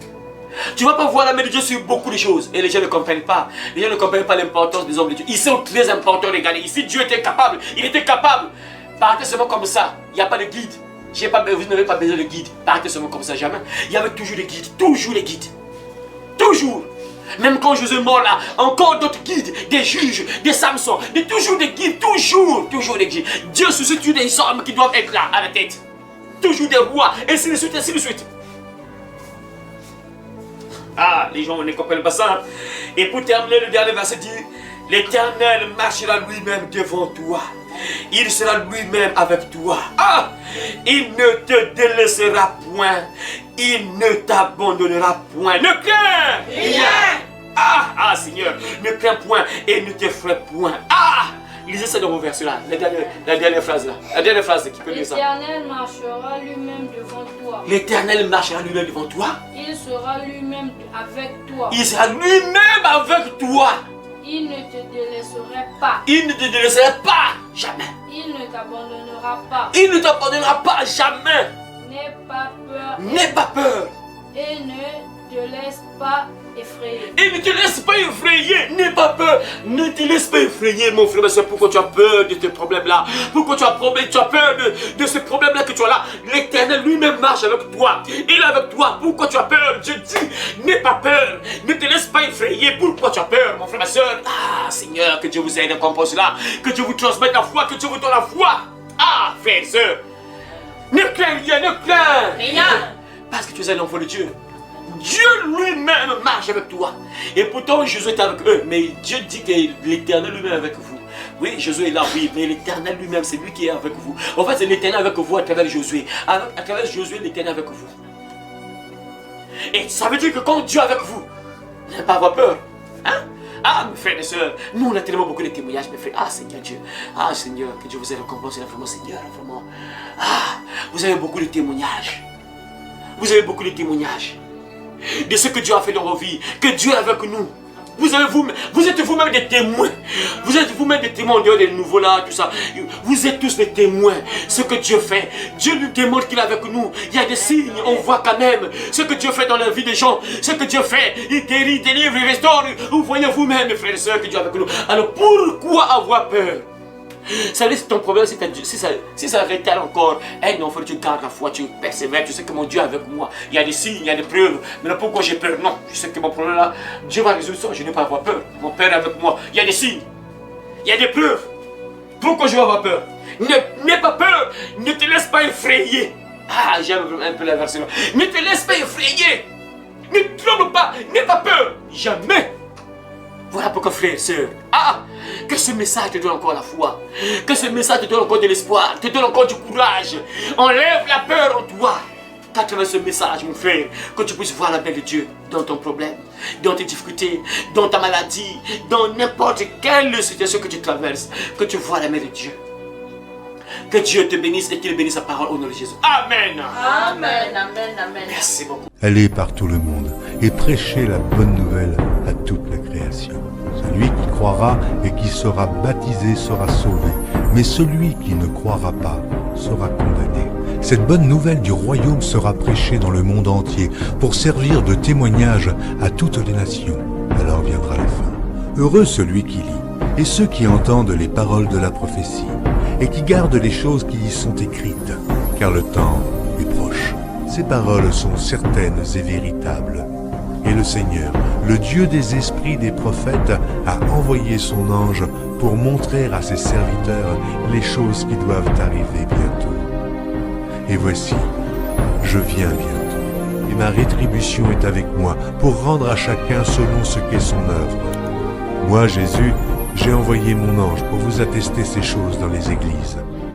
Tu vas pas voir la main de Dieu sur beaucoup de choses. Et les gens ne comprennent pas. Les gens ne comprennent pas l'importance des hommes de Dieu. Ils sont très importants, regardez. Ici, Dieu était capable. Il était capable. Partez seulement comme ça. Il n'y a pas de guide. Vous n'avez pas besoin de guide. Partez seulement comme ça, jamais. Il y avait toujours des guides. Toujours des guides. Toujours. Même quand Jésus est mort là, encore d'autres guides, des juges, des Samsons, toujours des guides, toujours des guides. Dieu suscite des hommes qui doivent être là, à la tête. Toujours des rois, ainsi de suite, ainsi de suite. Ah, les gens ne comprennent pas ça. Et pour terminer, le dernier verset dit, l'Éternel marchera lui-même devant toi. Il sera lui-même avec toi. Ah, il ne te délaissera point. Il ne t'abandonnera point. Ne crains rien. Ah, Seigneur, ne crains point et ne t'effraie point. Ah, lisez ça dans vos versets là. La dernière phrase là. La dernière phrase qui peut lire ça. L'Éternel marchera lui-même devant toi. L'Éternel marchera lui-même devant toi. Il sera lui-même avec toi. Il sera lui-même avec toi. Il ne te délaisserait pas. Il ne te délaissera pas. Jamais. Il ne t'abandonnera pas. Il ne t'abandonnera pas. Jamais. N'aie pas peur. N'aie pas peur. Et ne te laisse pas effrayer. Et ne te laisse pas effrayer. N'aie pas peur. Ne te laisse pas effrayer, mon frère. C'est pourquoi tu as peur de ce problème-là. Pourquoi tu as peur de ce problème-là que tu as là. L'Éternel lui-même marche avec toi. Il est avec toi. Pourquoi tu as peur? Je dis, n'aie pas peur. Ne te laisse pas effrayer. Pourquoi tu as peur, mon frère, ma soeur? Ah, Seigneur, que Dieu vous aide encore pour cela. Que Dieu vous transmette la foi. Que Dieu vous donne la foi. Ah, frères et sœurs. Ne crains rien, ne crains rien. Parce que tu es un enfant de Dieu. Dieu lui-même marche avec toi. Et pourtant, Jésus est avec eux. Mais Dieu dit que l'Éternel lui-même est avec vous. Oui, Jésus est là, oui. Mais l'Éternel lui-même, c'est lui qui est avec vous. En fait, c'est l'Éternel avec vous à travers Josué. Alors, à travers Josué, l'Éternel est avec vous. Et ça veut dire que quand Dieu est avec vous, vous n'allez pas avoir peur. Hein? Ah, mes frères et sœurs, nous on a tellement beaucoup de témoignages, mes frères. Ah, Seigneur Dieu. Ah, Seigneur, que Dieu vous ait récompensé, vraiment, Seigneur, vraiment. Ah, vous avez beaucoup de témoignages. Vous avez beaucoup de témoignages de ce que Dieu a fait dans vos vies, que Dieu est avec nous. Vous êtes vous-même des témoins. Vous êtes vous-même des témoins en dehors des nouveaux là, tout ça. Vous êtes tous des témoins. Ce que Dieu fait, Dieu nous démontre qu'il est avec nous. Il y a des signes, on voit quand même ce que Dieu fait dans la vie des gens. Ce que Dieu fait, il guérit, délivre, il restaure. Vous voyez vous-même, mes frères et sœurs, que Dieu est avec nous. Alors pourquoi avoir peur? Ça veut dire que ton problème, si ça rétale encore, hey non, tu gardes la foi, tu persévères, tu sais que mon Dieu est avec moi. Il y a des signes, il y a des preuves. Mais là, pourquoi j'ai peur? Non, je sais que mon problème là, Dieu va résoudre ça, je n'ai pas à avoir peur. Mon Père est avec moi. Il y a des signes, il y a des preuves. Pourquoi je vais avoir peur? N'aie pas peur, ne te laisse pas effrayer. Ah, j'aime un peu la version. Ne te laisse pas effrayer. Ne tremble pas, n'aie pas peur. Jamais. Voilà pourquoi, frère et sœur, que ce message te donne encore la foi, que ce message te donne encore de l'espoir, te donne encore du courage. Enlève la peur en toi. Qu'à travers ce message, mon frère, que tu puisses voir la main de Dieu dans ton problème, dans tes difficultés, dans ta maladie, dans n'importe quelle situation que tu traverses, que tu vois la main de Dieu. Que Dieu te bénisse et qu'il bénisse sa parole au nom de Jésus. Amen. Amen, amen, amen. Merci beaucoup. Allez par tout le monde et prêchez la bonne nouvelle à toute la création. Celui qui croira et qui sera baptisé sera sauvé, mais celui qui ne croira pas sera condamné. Cette bonne nouvelle du royaume sera prêchée dans le monde entier pour servir de témoignage à toutes les nations. Alors viendra la fin. Heureux celui qui lit et ceux qui entendent les paroles de la prophétie et qui gardent les choses qui y sont écrites, car le temps est proche. Ces paroles sont certaines et véritables. Et le Seigneur, le Dieu des esprits des prophètes, a envoyé son ange pour montrer à ses serviteurs les choses qui doivent arriver bientôt. Et voici, je viens bientôt, et ma rétribution est avec moi pour rendre à chacun selon ce qu'est son œuvre. Moi, Jésus, j'ai envoyé mon ange pour vous attester ces choses dans les églises.